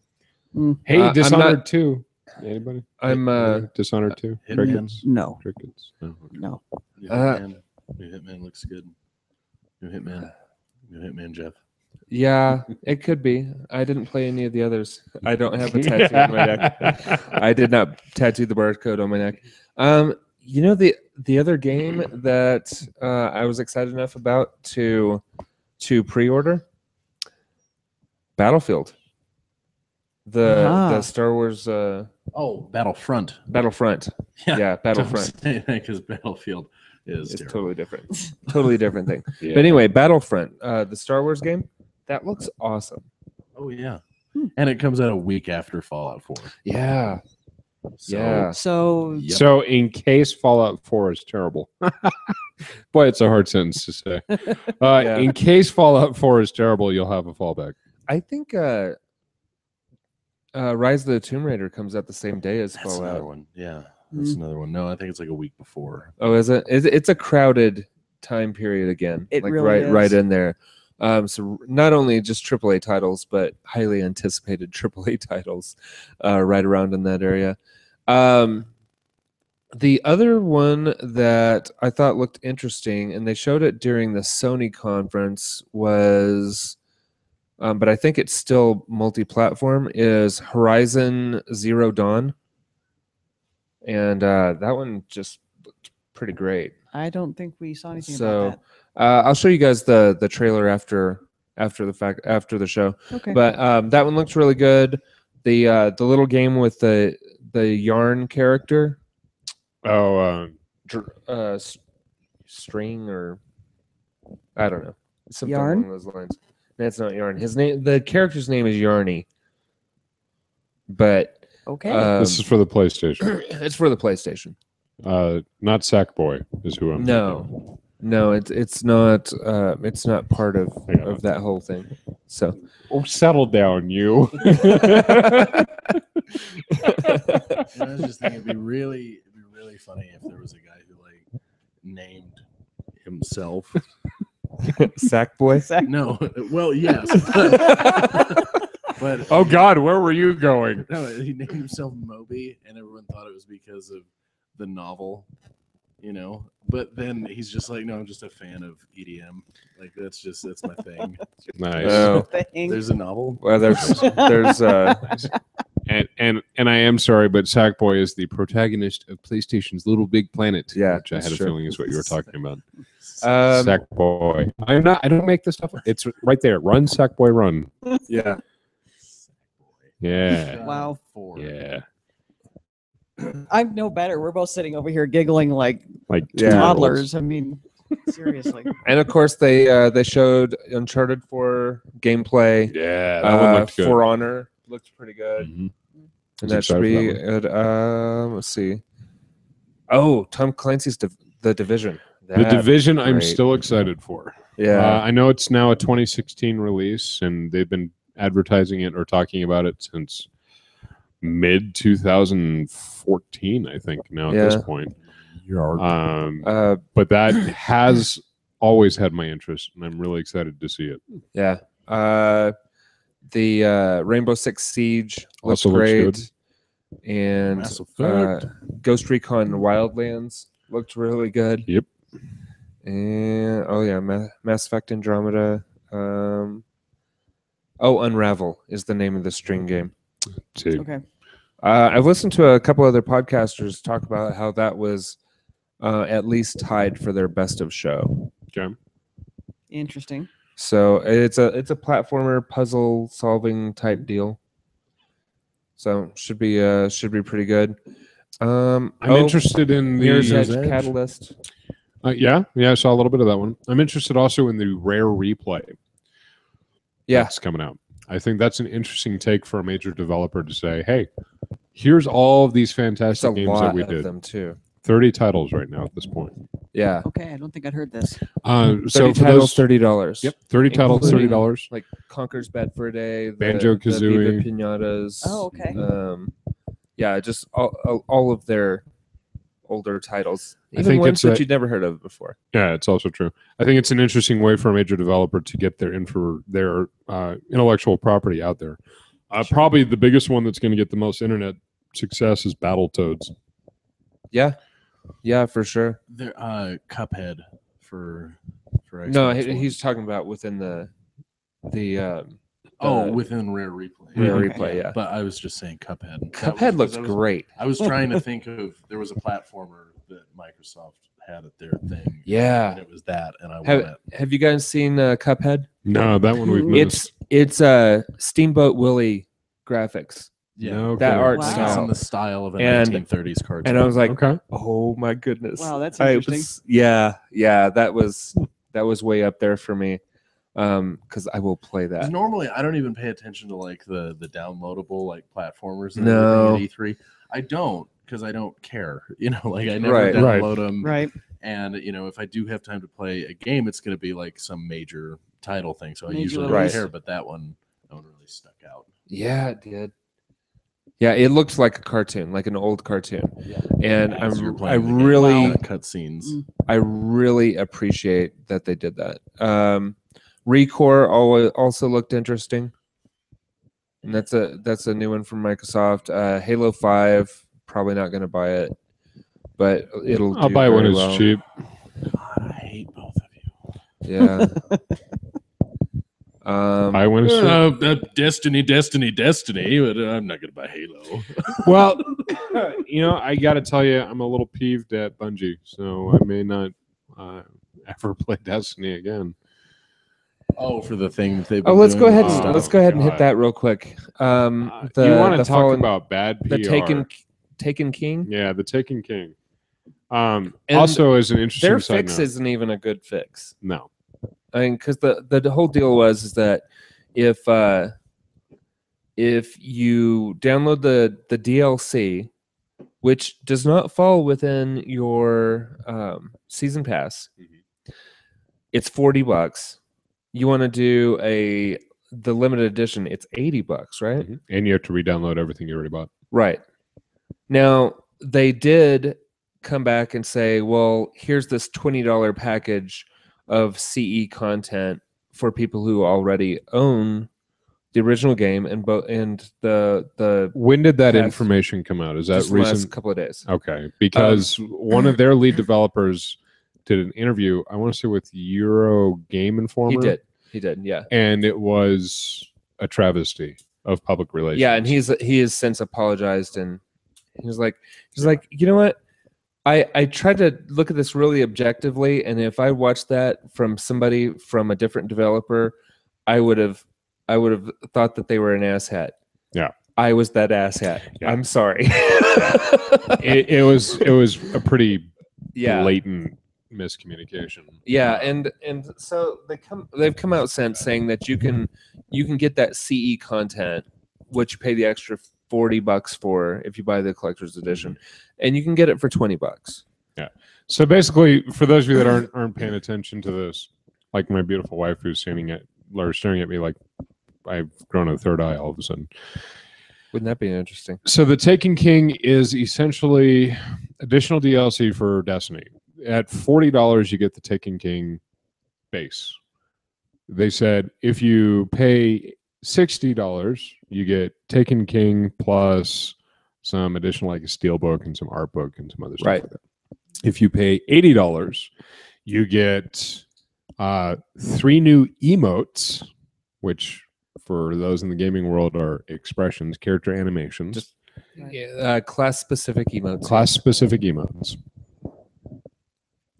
Speaker 2: Hey,
Speaker 1: I'm
Speaker 2: Dishonored
Speaker 1: not-
Speaker 2: 2. Anybody?
Speaker 1: I'm
Speaker 2: Dishonored 2.
Speaker 3: Hitman.
Speaker 2: Crickets.
Speaker 4: No,
Speaker 2: Crickets. No.
Speaker 4: no.
Speaker 3: New
Speaker 1: Uh,
Speaker 3: Hitman looks good. New Hitman, Jeff.
Speaker 1: yeah, it could be. I didn't play any of the others. I don't have a tattoo on my neck. I did not tattoo the barcode on my neck. The other game that I was excited enough about to pre-order, Battlefield. The Star Wars
Speaker 3: Oh, Battlefront.
Speaker 1: Battlefront. Yeah, Battlefront.
Speaker 3: Because Battlefield is
Speaker 1: It's
Speaker 3: terrible.
Speaker 1: totally different. Totally different thing.
Speaker 2: Yeah.
Speaker 1: But anyway, Battlefront, the Star Wars game, that looks awesome.
Speaker 3: Oh yeah, and it comes out a week after Fallout 4.
Speaker 1: Yeah.
Speaker 3: So,
Speaker 1: Yeah.
Speaker 4: So
Speaker 3: Yep.
Speaker 2: So, in case Fallout 4 is terrible, boy, it's a hard sentence to say.
Speaker 1: Yeah.
Speaker 2: In case Fallout 4 is terrible, you'll have a fallback.
Speaker 1: I think Rise of the Tomb Raider comes out the same day as
Speaker 3: That's another
Speaker 1: Fallout.
Speaker 3: one. Yeah, that's another one. No, I think it's like a week before.
Speaker 1: Oh, is it? It's a crowded time period again.
Speaker 4: It
Speaker 1: like
Speaker 4: really
Speaker 1: right
Speaker 4: is.
Speaker 1: in there. So not only just AAA titles, but highly anticipated AAA titles right around in that area. The other one that I thought looked interesting, and they showed it during the Sony conference, was, but I think it's still multi-platform, is Horizon Zero Dawn. and that one just looked pretty great.
Speaker 4: I don't think we saw anything
Speaker 1: So
Speaker 4: about
Speaker 1: I'll show you guys the trailer after the show.
Speaker 4: that. Okay.
Speaker 1: But that one looks really good. The little game with the yarn character,
Speaker 2: Oh,
Speaker 1: string, or I don't know, something
Speaker 4: Yarn?
Speaker 1: along those lines. That's not yarn. The character's name is Yarny, but
Speaker 4: Okay.
Speaker 2: this is for the PlayStation.
Speaker 1: it's for the PlayStation.
Speaker 2: Not Sackboy is who I'm thinking.
Speaker 1: No, it's not part of that whole thing. So
Speaker 2: Oh, settle down, you.
Speaker 3: And I was just thinking it'd be really funny if there was a guy who like named himself.
Speaker 1: Sackboy.
Speaker 3: No, well, yes, but
Speaker 2: Oh God, where were you going?
Speaker 3: no, he named himself Moby, and everyone thought it was because of the novel, you know. But then he's just like, no, I'm just a fan of EDM. Like that's my thing.
Speaker 2: Nice.
Speaker 1: Oh,
Speaker 4: Thing.
Speaker 3: There's a novel.
Speaker 1: well, there's
Speaker 2: And I am sorry, but Sackboy is the protagonist of PlayStation's Little Big Planet.
Speaker 1: Yeah,
Speaker 2: which I had
Speaker 1: that's
Speaker 2: a
Speaker 1: true.
Speaker 2: feeling is what you were talking about.
Speaker 1: Um,
Speaker 2: Sackboy. I don't make this stuff up. It's right there. Run, Sackboy, run.
Speaker 1: yeah.
Speaker 2: Yeah.
Speaker 4: Wow.
Speaker 2: Yeah.
Speaker 4: I'm no better. We're both sitting over here giggling like
Speaker 2: Like
Speaker 1: Yeah.
Speaker 4: toddlers. I mean, seriously.
Speaker 1: And of course they showed Uncharted 4 gameplay.
Speaker 2: Yeah, that one looked good.
Speaker 1: For Honor looked pretty good.
Speaker 2: Mhm.
Speaker 1: And
Speaker 2: Was
Speaker 1: that should
Speaker 2: excited
Speaker 1: be
Speaker 2: for that
Speaker 1: it. Let's see. Oh, Tom Clancy's The Division.
Speaker 2: The
Speaker 1: That's
Speaker 2: Division, I'm
Speaker 1: great.
Speaker 2: still excited for.
Speaker 1: Yeah.
Speaker 2: I know it's now a 2016 release, and they've been advertising it or talking about it since mid 2014, I think. Now at
Speaker 1: Yeah.
Speaker 2: this point, but that has always had my interest, and I'm really excited to see it.
Speaker 1: Yeah. The Rainbow Six Siege looks
Speaker 2: Also looks
Speaker 1: great.
Speaker 2: good.
Speaker 1: And
Speaker 3: Mass Effect.
Speaker 1: Ghost Recon Wildlands looked really good.
Speaker 2: Yep.
Speaker 1: And oh yeah, Mass Effect Andromeda. Unravel is the name of the string game.
Speaker 2: See.
Speaker 4: Okay.
Speaker 1: I've listened to a couple other podcasters talk about how that was at least tied for their best of show.
Speaker 2: Okay.
Speaker 4: Interesting.
Speaker 1: So it's a platformer puzzle solving type deal. So should be pretty good.
Speaker 2: I'm interested in the
Speaker 1: Mirror's
Speaker 3: Mirror's
Speaker 1: Edge
Speaker 3: Edge.
Speaker 1: Catalyst.
Speaker 2: yeah, I saw a little bit of that one. I'm interested also in the Rare Replay.
Speaker 1: Yeah.
Speaker 2: That's coming out. I think that's an interesting take for a major developer to say, "Hey, here's all of these
Speaker 1: It's a
Speaker 2: fantastic games that
Speaker 1: lot
Speaker 2: we
Speaker 1: of
Speaker 2: did.
Speaker 1: them too.
Speaker 2: 30 titles right now at this point."
Speaker 1: Yeah.
Speaker 4: Okay. I don't think I'd heard this.
Speaker 2: So
Speaker 1: 30
Speaker 2: for
Speaker 1: titles,
Speaker 2: those,
Speaker 1: $30.
Speaker 2: yep, 30 titles,
Speaker 1: Including-
Speaker 2: $30.
Speaker 1: Like Conker's Bad for a Day,
Speaker 2: Banjo-Kazooie.
Speaker 1: the Viva Pinatas.
Speaker 4: Oh, okay.
Speaker 1: Yeah, just all of their older titles,
Speaker 2: I
Speaker 1: even
Speaker 2: think
Speaker 1: ones
Speaker 2: it's
Speaker 1: that
Speaker 2: a-
Speaker 1: you'd never heard of before.
Speaker 2: Yeah, it's also true. I think it's an interesting way for a major developer to get their intellectual property out there. Probably the biggest one that's going to get the most internet success is Battletoads.
Speaker 1: Yeah, for sure.
Speaker 3: There, Cuphead for
Speaker 1: No,
Speaker 3: Xbox One.
Speaker 1: he's talking about within the
Speaker 3: within Rare Replay.
Speaker 1: Rare
Speaker 4: Okay.
Speaker 1: Replay. Yeah,
Speaker 3: But I was just saying Cuphead.
Speaker 1: Cuphead looks great.
Speaker 3: I was trying to think of there was a platformer that Microsoft had at their thing.
Speaker 1: Yeah.
Speaker 3: And it was that, and I won
Speaker 1: Have
Speaker 3: it.
Speaker 1: Have you guys seen Cuphead?
Speaker 2: No, that one we've missed.
Speaker 1: It's Steamboat Willie graphics.
Speaker 3: Yeah,
Speaker 2: No,
Speaker 1: That
Speaker 2: okay.
Speaker 1: art
Speaker 4: Wow.
Speaker 3: it's
Speaker 1: style.
Speaker 3: in the style of a
Speaker 1: And-
Speaker 3: 1930s cartoon.
Speaker 1: And I was like,
Speaker 2: Okay.
Speaker 1: oh my goodness.
Speaker 4: Wow, that's
Speaker 1: I
Speaker 4: interesting.
Speaker 1: was- yeah, that was way up there for me. Because I will play
Speaker 3: 'Cause
Speaker 1: that.
Speaker 3: normally I don't even pay attention to like the downloadable like platformers and
Speaker 1: No.
Speaker 3: everything at E3. I don't because I don't care. You know, like I never
Speaker 1: Right.
Speaker 3: download them.
Speaker 4: Right.
Speaker 3: And you know, if I do have time to play a game, it's going to be like some major title thing. So I
Speaker 4: Major
Speaker 3: usually
Speaker 1: release.
Speaker 3: don't care. But that one really stuck out.
Speaker 1: Yeah, it did. Yeah, it looked like a cartoon, like an old cartoon.
Speaker 3: Yeah.
Speaker 1: And
Speaker 3: As you're
Speaker 1: I
Speaker 3: playing the game,
Speaker 1: really
Speaker 3: cutscenes.
Speaker 4: Mm.
Speaker 1: I really appreciate that they did that. Recore also looked interesting, and that's a new one from Microsoft. Halo 5, probably not going to buy it, but it'll.
Speaker 2: I'll
Speaker 1: do
Speaker 2: buy it when
Speaker 1: very
Speaker 2: it's
Speaker 1: well.
Speaker 2: cheap.
Speaker 3: God, I hate both of you.
Speaker 1: Yeah.
Speaker 2: Buy when it's cheap.
Speaker 3: Destiny, but I'm not going to buy Halo.
Speaker 2: Well, I got to tell you, I'm a little peeved at Bungie, so I may not ever play Destiny again.
Speaker 3: Oh, for the thing that they've
Speaker 1: Oh,
Speaker 3: been
Speaker 1: let's go
Speaker 3: doing
Speaker 1: ahead
Speaker 3: with
Speaker 1: and
Speaker 3: the
Speaker 1: let's
Speaker 3: stuff.
Speaker 1: go ahead and hit
Speaker 2: God.
Speaker 1: that real quick.
Speaker 2: You want to
Speaker 1: The
Speaker 2: talk
Speaker 1: fallen,
Speaker 2: about bad PR?
Speaker 1: the Taken King.
Speaker 2: Yeah, the Taken King.
Speaker 1: And
Speaker 2: Also, as an interesting
Speaker 1: Their
Speaker 2: side
Speaker 1: fix
Speaker 2: note,
Speaker 1: isn't even a good fix.
Speaker 2: no.
Speaker 1: I mean, because the whole deal is that if you download the DLC, which does not fall within your season pass, it's $40. You want to do the limited edition, it's $80, right?
Speaker 2: And you have to re-download everything you already bought.
Speaker 1: Right. Now they did come back and say, well, here's this $20 package of CE content for people who already own the original game and the
Speaker 2: When did that
Speaker 1: past-
Speaker 2: information come out? Is that
Speaker 1: just the last
Speaker 2: recent?
Speaker 1: couple of days.
Speaker 2: Okay, because one of their lead developers did an interview, I want to say with Euro Game Informer.
Speaker 1: He did, yeah.
Speaker 2: And it was a travesty of public relations.
Speaker 1: Yeah, and he has since apologized, and he's like, you know what? I tried to look at this really objectively, and if I watched that from somebody from a different developer, I would have thought that they were an asshat.
Speaker 2: Yeah.
Speaker 1: I was that asshat.
Speaker 2: Yeah.
Speaker 1: I'm sorry.
Speaker 2: it was a pretty
Speaker 1: Yeah.
Speaker 2: blatant miscommunication.
Speaker 1: Yeah, and so they've come out since saying that you can get that CE content, which you pay the extra $40 for if you buy the collector's edition, and you can get it for $20.
Speaker 2: Yeah. So basically, for those of you that aren't paying attention to this, like my beautiful wife who's staring at me like I've grown a third eye all of a sudden.
Speaker 1: Wouldn't that be interesting?
Speaker 2: So the Taken King is essentially additional DLC for Destiny. At $40, you get the Taken King base. They said if you pay $60, you get Taken King plus some additional, like a steelbook and some art book and some other stuff
Speaker 1: Right.
Speaker 2: like that. If you pay $80, you get 3 new emotes, which for those in the gaming world are expressions, character animations.
Speaker 1: Class-specific emotes.
Speaker 2: Class-specific emotes.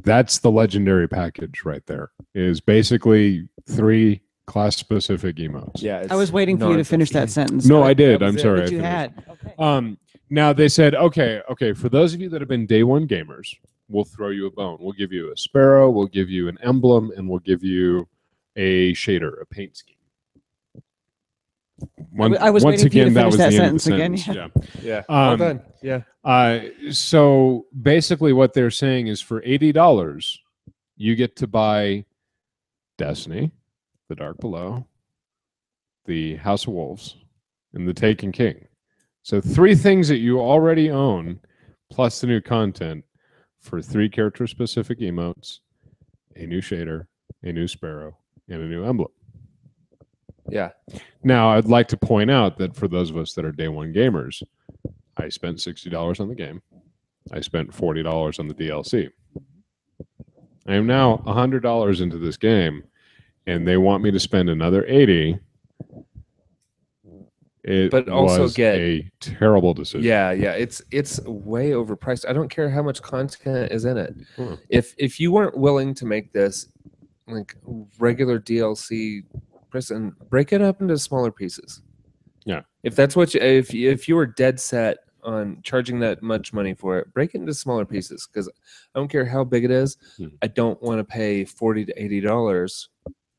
Speaker 2: That's the legendary package right there. Is basically 3 class-specific emotes.
Speaker 1: Yeah,
Speaker 4: I was waiting for you to finish that sentence.
Speaker 2: No,
Speaker 4: but
Speaker 2: I did.
Speaker 1: that was
Speaker 2: I'm
Speaker 1: it.
Speaker 2: sorry.
Speaker 4: But
Speaker 2: I
Speaker 4: you
Speaker 2: finished.
Speaker 4: had. Okay.
Speaker 2: Now they said, okay. For those of you that have been day one gamers, we'll throw you a bone. We'll give you a sparrow. We'll give you an emblem, and we'll give you a shader, a paint scheme.
Speaker 4: I was
Speaker 2: once
Speaker 4: waiting for you to
Speaker 2: again, that
Speaker 4: finish
Speaker 2: was
Speaker 4: that
Speaker 2: the end of the
Speaker 4: sentence again,
Speaker 2: sentence.
Speaker 1: Yeah.
Speaker 2: Yeah.
Speaker 1: Well done. Yeah.
Speaker 2: So basically, what they're saying is for $80, you get to buy Destiny, The Dark Below, the House of Wolves, and the Taken King. So 3 things that you already own, plus the new content for 3 character-specific emotes, a new shader, a new sparrow, and a new emblem.
Speaker 1: Yeah.
Speaker 2: Now, I'd like to point out that for those of us that are day one gamers, I spent $60 on the game. I spent $40 on the DLC. I am now $100 into this game, and they want me to spend another $80. It
Speaker 1: also
Speaker 2: was
Speaker 1: get
Speaker 2: a terrible decision.
Speaker 1: Yeah. It's way overpriced. I don't care how much content is in it.
Speaker 2: Hmm.
Speaker 1: If you weren't willing to make this like regular DLC and break it up into smaller pieces.
Speaker 2: Yeah.
Speaker 1: If that's what if you were dead set on charging that much money for it, break it into smaller pieces, because I don't care how big it is. I don't want to pay $40 to $80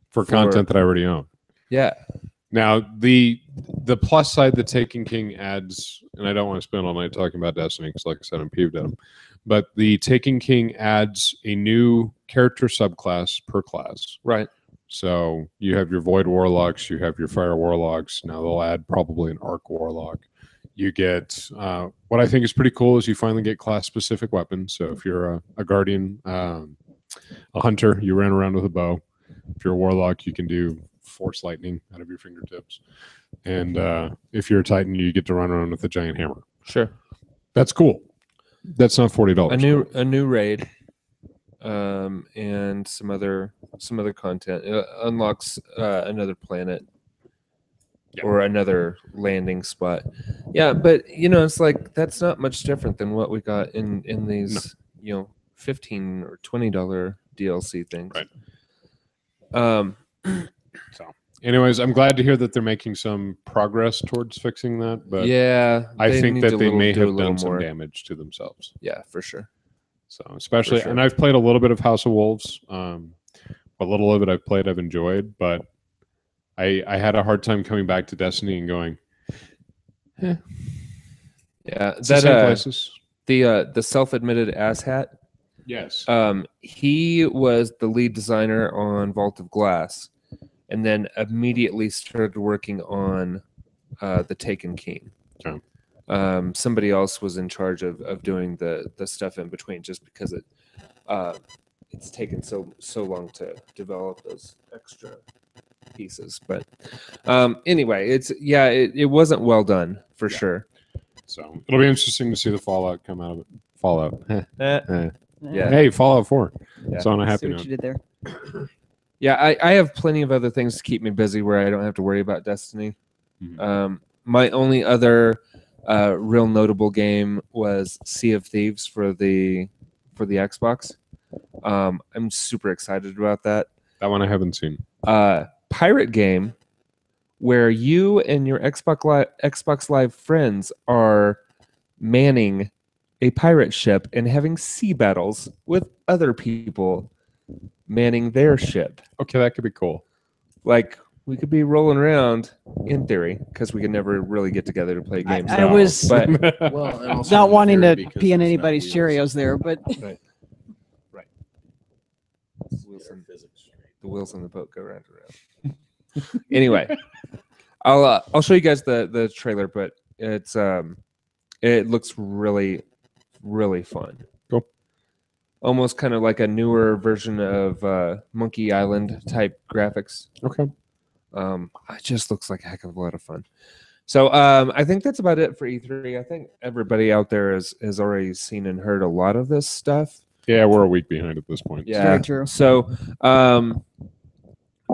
Speaker 2: for content that I already own.
Speaker 1: Yeah.
Speaker 2: Now, the plus side that Taken King adds, and I don't want to spend all night talking about Destiny because, like I said, I'm peeved at them, but the Taken King adds a new character subclass per class.
Speaker 1: Right.
Speaker 2: So you have your Void Warlocks, you have your Fire Warlocks. Now they'll add probably an Arc Warlock. You get, what I think is pretty cool is you finally get class-specific weapons. So if you're a Guardian, a Hunter, you ran around with a bow. If you're a Warlock, you can do Force Lightning out of your fingertips. And if you're a Titan, you get to run around with a giant hammer.
Speaker 1: Sure.
Speaker 2: That's cool. That's not $40.
Speaker 1: A new raid, and some other content. It unlocks another planet.
Speaker 2: Yeah.
Speaker 1: or another landing spot. Yeah, but it's like that's not much different than what we got in these $15 or $20 DLC things.
Speaker 2: Right.
Speaker 1: Um,
Speaker 2: So, anyways, I'm glad to hear that they're making some progress towards fixing that, but
Speaker 1: yeah,
Speaker 2: I think
Speaker 1: need
Speaker 2: that
Speaker 1: to
Speaker 2: they may
Speaker 1: do a
Speaker 2: have
Speaker 1: little
Speaker 2: done some
Speaker 1: more.
Speaker 2: damage to themselves.
Speaker 1: Yeah, for sure.
Speaker 2: So, especially,
Speaker 1: sure.
Speaker 2: and I've played a little bit of House of Wolves. A little of it I've played, I've enjoyed, but I had a hard time coming back to Destiny and going,
Speaker 1: Yeah,
Speaker 2: it's the same places.
Speaker 1: the self-admitted asshat.
Speaker 2: Yes.
Speaker 1: He was the lead designer on Vault of Glass, and then immediately started working on the Taken King.
Speaker 2: Okay.
Speaker 1: Somebody else was in charge of doing the stuff in between, just because it's taken so long to develop those extra pieces. But anyway, it wasn't well done for sure.
Speaker 2: So it'll be interesting to see the fallout come out of it. Fallout.
Speaker 1: Yeah.
Speaker 2: Hey, Fallout 4.
Speaker 1: Yeah.
Speaker 2: So on a
Speaker 4: See
Speaker 2: happy
Speaker 4: what
Speaker 2: note.
Speaker 4: you did there.
Speaker 1: Yeah, I have plenty of other things to keep me busy where I don't have to worry about Destiny.
Speaker 2: Mhm.
Speaker 1: My only other real notable game was Sea of Thieves for the Xbox. I'm super excited about that.
Speaker 2: That one I haven't seen.
Speaker 1: Pirate game where you and your Xbox Live friends are manning a pirate ship and having sea battles with other people manning their ship.
Speaker 2: Okay, that could be cool.
Speaker 1: Like, we could be rolling around in theory because we could never really get together to play games.
Speaker 4: I was
Speaker 1: but
Speaker 3: Well, and also
Speaker 4: not
Speaker 3: in
Speaker 4: wanting
Speaker 3: theory
Speaker 4: to
Speaker 3: because
Speaker 4: pee in
Speaker 3: there's no
Speaker 4: anybody's
Speaker 3: wheels.
Speaker 4: Cheerios there, but
Speaker 1: right.
Speaker 3: Their physics straight.
Speaker 1: The wheels on the boat go round and round. Anyway, I'll show you guys the trailer, but it's it looks really fun.
Speaker 2: Cool.
Speaker 1: Almost kind of like a newer version of Monkey Island type graphics.
Speaker 2: Okay.
Speaker 1: It just looks like a heck of a lot of fun. So I think that's about it for E3. I think everybody out there has already seen and heard a lot of this stuff.
Speaker 2: Yeah, we're a week behind at this point.
Speaker 1: Yeah,
Speaker 4: very true.
Speaker 1: So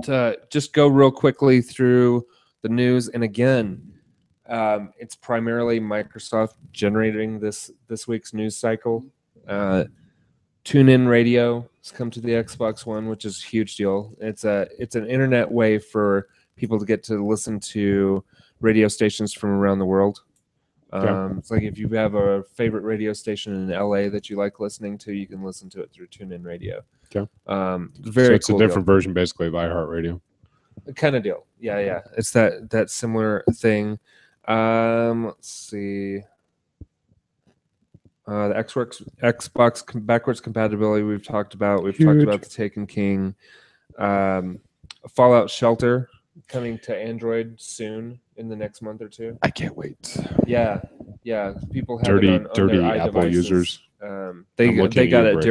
Speaker 1: to just go real quickly through the news, and again, it's primarily Microsoft generating this week's news cycle. TuneIn Radio has come to the Xbox One, which is a huge deal. It's an internet way for people to get to listen to radio stations from around the world. It's like if you have a favorite radio station in LA that you like listening to, you can listen to it through TuneIn Radio.
Speaker 2: Okay.
Speaker 1: Very
Speaker 2: So it's
Speaker 1: cool
Speaker 2: a different version, basically, of iHeartRadio.
Speaker 1: kind of deal. Yeah. It's that similar thing. Let's see. The Xbox backwards compatibility we've talked about. We've talked about the Taken King. Fallout Shelter coming to Android soon in the next month or two.
Speaker 2: I can't wait.
Speaker 1: Yeah. People have
Speaker 2: Dirty
Speaker 1: it on their
Speaker 2: Apple
Speaker 1: iDevices.
Speaker 2: users.
Speaker 1: They
Speaker 2: looking at
Speaker 1: got
Speaker 2: you,
Speaker 1: it
Speaker 2: Rick.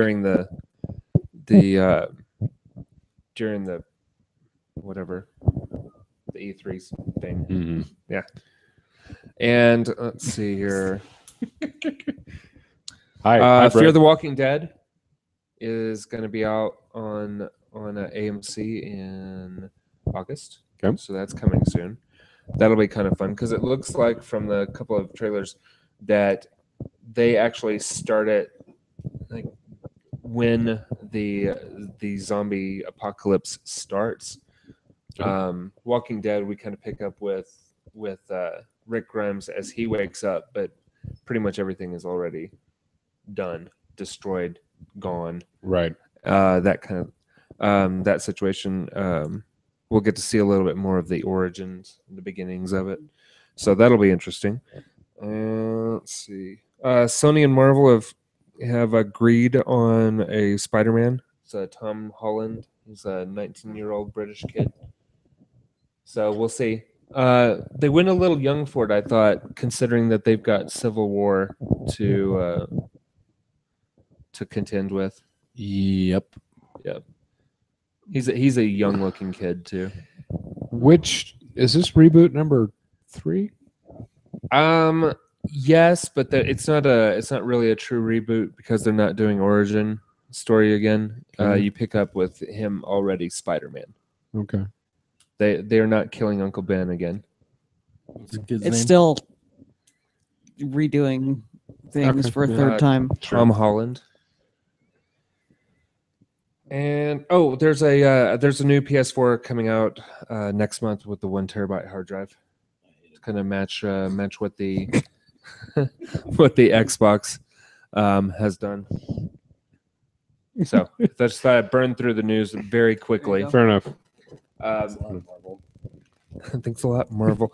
Speaker 1: during the whatever the E3 thing.
Speaker 2: Mm-hmm.
Speaker 1: And let's see here.
Speaker 2: Hi,
Speaker 1: Fear
Speaker 2: Brett.
Speaker 1: the Walking Dead is going to be out on AMC in August.
Speaker 2: Okay.
Speaker 1: So that's coming soon. That'll be kind of fun because it looks like from the couple of trailers that they actually started like when the zombie apocalypse starts.
Speaker 2: Okay.
Speaker 1: Walking Dead, we kind of pick up with Rick Grimes as he wakes up, but pretty much everything is already done, destroyed, gone.
Speaker 2: Right.
Speaker 1: That kind of that situation. We'll get to see a little bit more of the origins, the beginnings of it. So that'll be interesting. Let's see. Sony and Marvel have agreed on a Spider-Man. It's Tom Holland. He's a 19-year-old British kid. So we'll see. They went a little young for it, I thought, considering that they've got Civil War to contend with.
Speaker 3: Yep.
Speaker 1: He's a young-looking kid too.
Speaker 2: Which is this reboot number 3?
Speaker 1: Yes, but it's not really a true reboot because they're not doing origin story again.
Speaker 2: Okay.
Speaker 1: You pick up with him already Spider-Man.
Speaker 2: Okay.
Speaker 1: They're not killing Uncle Ben again.
Speaker 3: What's the kid's
Speaker 4: It's
Speaker 3: name?
Speaker 4: still redoing things
Speaker 2: Okay.
Speaker 4: for a third time.
Speaker 1: Tom Holland. And there's a new PS4 coming out next month with the 1 terabyte hard drive. It's gonna match what the what the Xbox has done. So that's thought I'd burn through the news very quickly.
Speaker 4: There you
Speaker 2: Fair enough.
Speaker 1: Thanks a lot, Marvel.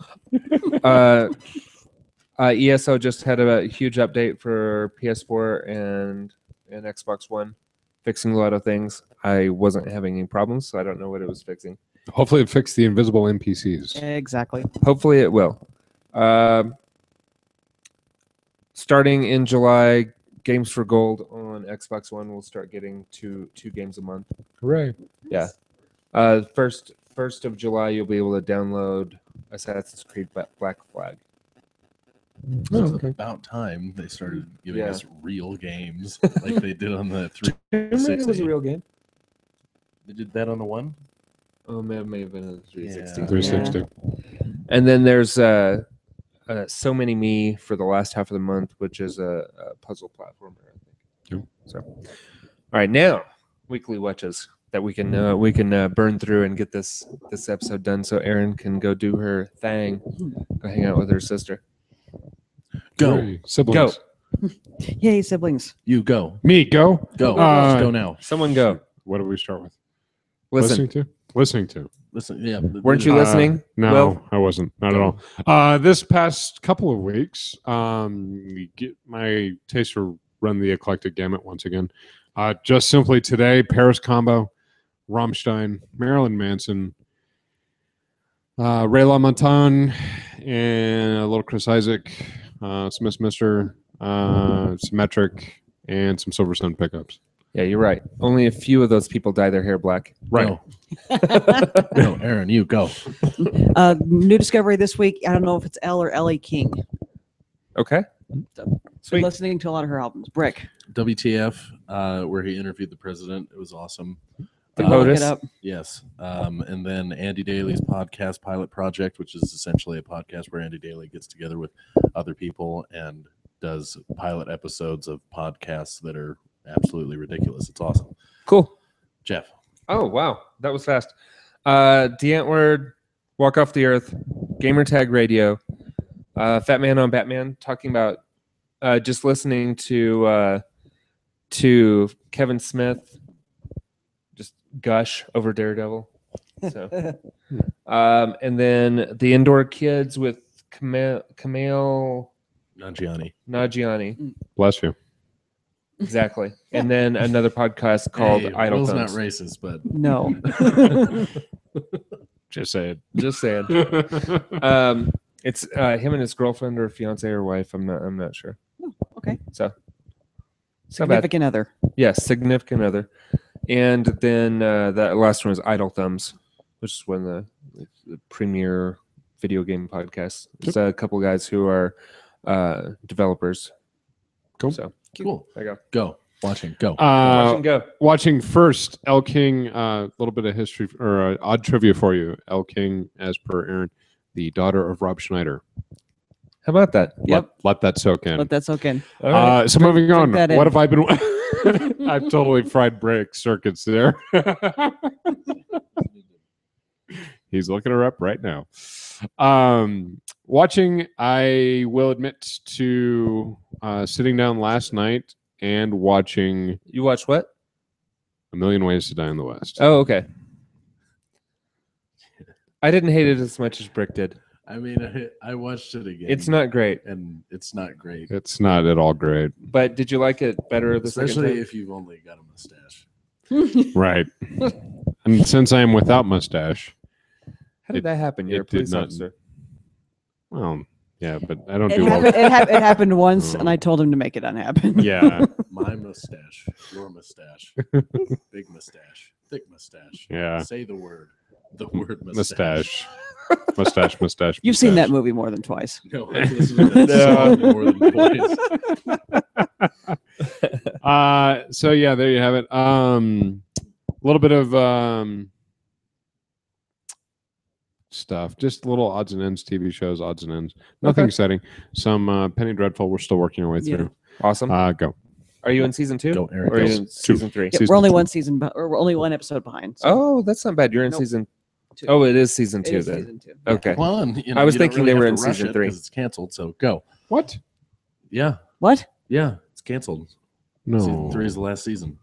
Speaker 1: ESO just had a huge update for PS4 and Xbox One, fixing a lot of things. I wasn't having any problems, so I don't know what it was fixing.
Speaker 2: Hopefully, it fixed the invisible NPCs.
Speaker 4: Exactly.
Speaker 1: Hopefully, it will. Starting in July, Games for Gold on Xbox One will start getting two games a month.
Speaker 2: Hooray!
Speaker 1: Yeah. First of July, you'll be able to download Assassin's Creed Black Flag.
Speaker 3: It's about time they started giving us real games like they did on the 360.
Speaker 1: It was a real game.
Speaker 3: They did that on the one?
Speaker 1: Oh, it may have been a 360.
Speaker 3: Yeah.
Speaker 2: 360.
Speaker 1: And then there's So Many Me for the last half of the month, which is a puzzle platformer, I think.
Speaker 2: Yep.
Speaker 1: So, all right, now weekly watches that we can burn through and get this episode done, so Erin can go do her thing, go hang out with her sister.
Speaker 3: Go.
Speaker 2: Hooray. Siblings.
Speaker 1: Go.
Speaker 4: Yay, siblings.
Speaker 3: You go.
Speaker 2: Me, go.
Speaker 3: Go.
Speaker 2: Uh,
Speaker 3: Go now.
Speaker 1: Someone go.
Speaker 2: What do we start with?
Speaker 1: Listen.
Speaker 2: Listening to.
Speaker 3: Listen, yeah.
Speaker 1: Weren't you listening?
Speaker 2: No,
Speaker 1: Well,
Speaker 2: I wasn't. Not at
Speaker 3: go.
Speaker 2: all. This past couple of weeks, my taster run the eclectic gamut once again. Just simply today, Paris Combo, Rammstein, Marilyn Manson, Ray LaMontagne, and a little Chris Isaac, Smith Mister, Symmetric, and some Silver Sun pickups.
Speaker 1: Yeah, you're right. Only a few of those people dye their hair black.
Speaker 2: Right.
Speaker 3: No, Aaron, you go.
Speaker 4: New discovery this week. I don't know if it's Elle or Ellie King.
Speaker 1: Okay.
Speaker 4: Been
Speaker 1: Sweet.
Speaker 4: listening to a lot of her albums. Brick.
Speaker 3: WTF, where he interviewed the president. It was awesome.
Speaker 1: The
Speaker 4: Look
Speaker 1: POTUS.
Speaker 4: it up.
Speaker 3: Yes. And then Andy Daly's podcast, Pilot Project, which is essentially a podcast where Andy Daly gets together with other people and does pilot episodes of podcasts that are absolutely ridiculous. It's awesome.
Speaker 1: Cool.
Speaker 3: Jeff.
Speaker 1: Oh, wow. That was fast. DeAntword, Walk Off the Earth, Gamertag Radio, Fat Man on Batman, talking about just listening to Kevin Smith just gush over Daredevil. So, and then The Indoor Kids with Kamal Nanjiani.
Speaker 2: Bless you.
Speaker 1: Exactly. And then another podcast called
Speaker 3: Hey,
Speaker 1: Idle
Speaker 3: Will's
Speaker 1: Thumbs.
Speaker 3: not racist, but
Speaker 4: No.
Speaker 2: Just saying.
Speaker 1: Just saying. It's him and his girlfriend or fiance or wife. I'm not sure.
Speaker 4: Okay.
Speaker 1: So it's not bad.
Speaker 4: Significant other.
Speaker 1: Yes, significant other. And then that last one was Idle Thumbs, which is one of the premier video game podcasts. It's a couple guys who are developers.
Speaker 2: Cool.
Speaker 1: So
Speaker 3: cool.
Speaker 1: there you
Speaker 3: Go. Watching. Go.
Speaker 1: go. Go.
Speaker 2: Watching first, Elle King, a little bit of history or odd trivia for you. Elle King, as per Aaron, the daughter of Rob Schneider.
Speaker 1: How about that?
Speaker 2: Let that soak in.
Speaker 4: But that's okay.
Speaker 1: All right.
Speaker 2: So moving on,
Speaker 4: that in.
Speaker 2: what have I been? I've totally fried break circuits there. He's looking her up right now. Watching, I will admit to sitting down last night and watching
Speaker 1: You watched what?
Speaker 2: A Million Ways to Die in the West.
Speaker 1: Oh, okay. I didn't hate it as much as Brick did.
Speaker 3: I mean, I watched it again.
Speaker 1: It's not great,
Speaker 3: and it's not great.
Speaker 2: It's not at all great.
Speaker 1: but did you like it better the second
Speaker 3: Especially
Speaker 1: time?
Speaker 3: if you've only got a mustache.
Speaker 2: Right. And since I am without mustache,
Speaker 1: How did that happen? You're a
Speaker 2: it did
Speaker 1: police
Speaker 2: not-
Speaker 1: officer.
Speaker 2: well, yeah, but I don't
Speaker 4: It
Speaker 2: do well.
Speaker 4: happened, it happened once, and I told him to make it unhappen.
Speaker 2: Yeah,
Speaker 3: My mustache. Your mustache. Big mustache. Thick mustache.
Speaker 2: yeah.
Speaker 3: Say the word. The word mustache.
Speaker 2: Mustache. Mustache.
Speaker 4: You've seen that movie more than twice.
Speaker 3: No, I've listened to that song more than twice.
Speaker 2: So yeah, there you have it. A little bit of stuff, just little odds and ends TV shows, odds and ends. Nothing exciting. Some Penny Dreadful. We're still working our way
Speaker 4: Yeah.
Speaker 2: through.
Speaker 1: Awesome.
Speaker 2: Go.
Speaker 1: Are you in season 2?
Speaker 3: Go, Eric.
Speaker 1: Or are you
Speaker 3: Go.
Speaker 1: in season 3?
Speaker 4: Yeah,
Speaker 2: Season
Speaker 4: we're only
Speaker 2: 2.
Speaker 4: one season, or we're only one episode behind. So
Speaker 1: Oh, that's not bad. You're in
Speaker 4: Nope.
Speaker 1: season.
Speaker 4: 2.
Speaker 1: Oh, it is season
Speaker 4: It
Speaker 1: 2
Speaker 4: is
Speaker 1: then.
Speaker 4: season 2.
Speaker 1: Okay.
Speaker 3: Come on. You know,
Speaker 1: I was
Speaker 3: you don't
Speaker 1: thinking they
Speaker 3: really
Speaker 1: were
Speaker 3: have
Speaker 1: in
Speaker 3: to rush
Speaker 1: season
Speaker 3: it
Speaker 1: 3.
Speaker 3: 'cause it's canceled. So go.
Speaker 2: What?
Speaker 3: Yeah.
Speaker 4: What?
Speaker 3: Yeah. It's canceled.
Speaker 2: No.
Speaker 3: Season 3 is the last season.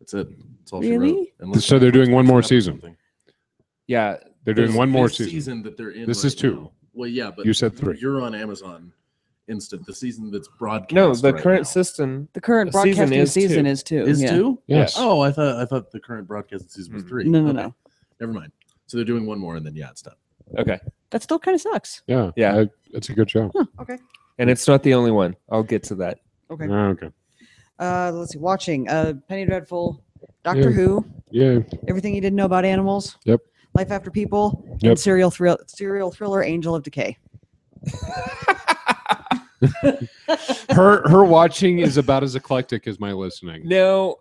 Speaker 3: That's it. That's all she
Speaker 4: Really?
Speaker 3: wrote. Unless
Speaker 2: So they're doing one more
Speaker 3: Netflix picks it up or
Speaker 2: season.
Speaker 3: something.
Speaker 1: Yeah.
Speaker 2: They're doing one more
Speaker 3: This
Speaker 2: season.
Speaker 3: that they're in.
Speaker 2: This
Speaker 3: right
Speaker 2: is 2.
Speaker 3: now. Well, yeah, but
Speaker 2: You said 3.
Speaker 3: You're on Amazon Instant. The season that's broadcast.
Speaker 1: No, the
Speaker 3: right
Speaker 1: current
Speaker 3: now.
Speaker 1: system.
Speaker 4: The current
Speaker 1: The season
Speaker 4: broadcasting
Speaker 1: is
Speaker 4: season
Speaker 1: two.
Speaker 4: is 2.
Speaker 3: is
Speaker 4: yeah.
Speaker 3: 2.
Speaker 2: Yes.
Speaker 3: Oh, I thought the current broadcast season was 3.
Speaker 4: No,
Speaker 3: Okay.
Speaker 4: no.
Speaker 3: Never mind. So they're doing one more, and then yeah, it's done.
Speaker 1: Okay.
Speaker 4: That still kind of sucks.
Speaker 2: Yeah.
Speaker 1: Yeah.
Speaker 2: It's a good show.
Speaker 4: Okay.
Speaker 1: And it's not the only one. I'll get to that.
Speaker 4: Okay.
Speaker 2: Okay.
Speaker 4: Let's see. Watching Penny Dreadful, Doctor
Speaker 2: Yeah.
Speaker 4: Who,
Speaker 2: Yeah.
Speaker 4: Everything You Didn't Know About Animals.
Speaker 2: Yep.
Speaker 4: Life After People.
Speaker 2: Yep.
Speaker 4: And serial thriller Angel of Decay.
Speaker 2: Her watching is about as eclectic as my listening.
Speaker 1: Now,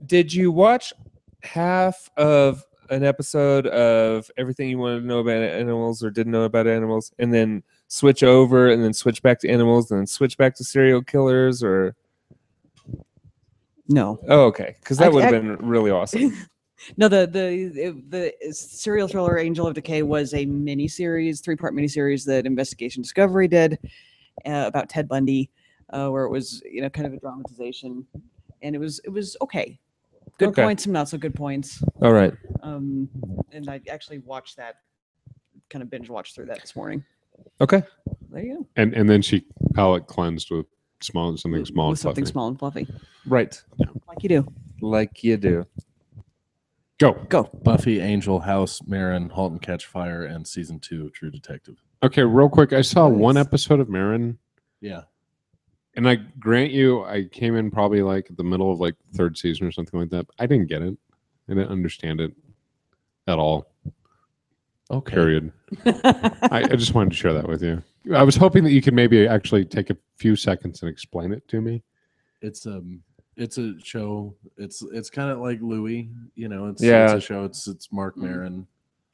Speaker 1: did you watch half of an episode of Everything You Wanted to Know About Animals or Didn't Know About Animals, and then switch over and then switch back to animals and then switch back to serial killers? Or
Speaker 4: No.
Speaker 1: oh, okay, because that
Speaker 4: I-
Speaker 1: would have
Speaker 4: I-
Speaker 1: been really awesome.
Speaker 4: No, the serial thriller Angel of Decay was a miniseries, 3-part miniseries that Investigation Discovery did about Ted Bundy, where it was kind of a dramatization, and it was okay. Good
Speaker 1: Okay.
Speaker 4: points, some not so good points.
Speaker 1: All right.
Speaker 4: And I actually watched that, kind of binge watched through that this morning.
Speaker 1: Okay.
Speaker 4: There you go.
Speaker 2: And then she palate cleansed with something small
Speaker 4: With
Speaker 2: and
Speaker 4: something
Speaker 2: fluffy.
Speaker 4: small and fluffy,
Speaker 1: Right.
Speaker 4: like you do.
Speaker 1: Like you do.
Speaker 2: Go.
Speaker 3: Buffy, Angel, House, Marin, Halt and Catch Fire, and season 2 of True Detective.
Speaker 2: Okay, real quick. I saw one
Speaker 4: Nice.
Speaker 2: episode of Marin,
Speaker 3: Yeah.
Speaker 2: and I grant you, I came in probably like at the middle of like the 3rd season or something like that. I didn't get it. I didn't understand it at all.
Speaker 3: Okay.
Speaker 2: Period. I just wanted to share that with you. I was hoping that you could maybe actually take a few seconds and explain it to me.
Speaker 3: It's a show. It's kind of like Louis. It's
Speaker 1: Yeah.
Speaker 3: a show. It's Mark Maron.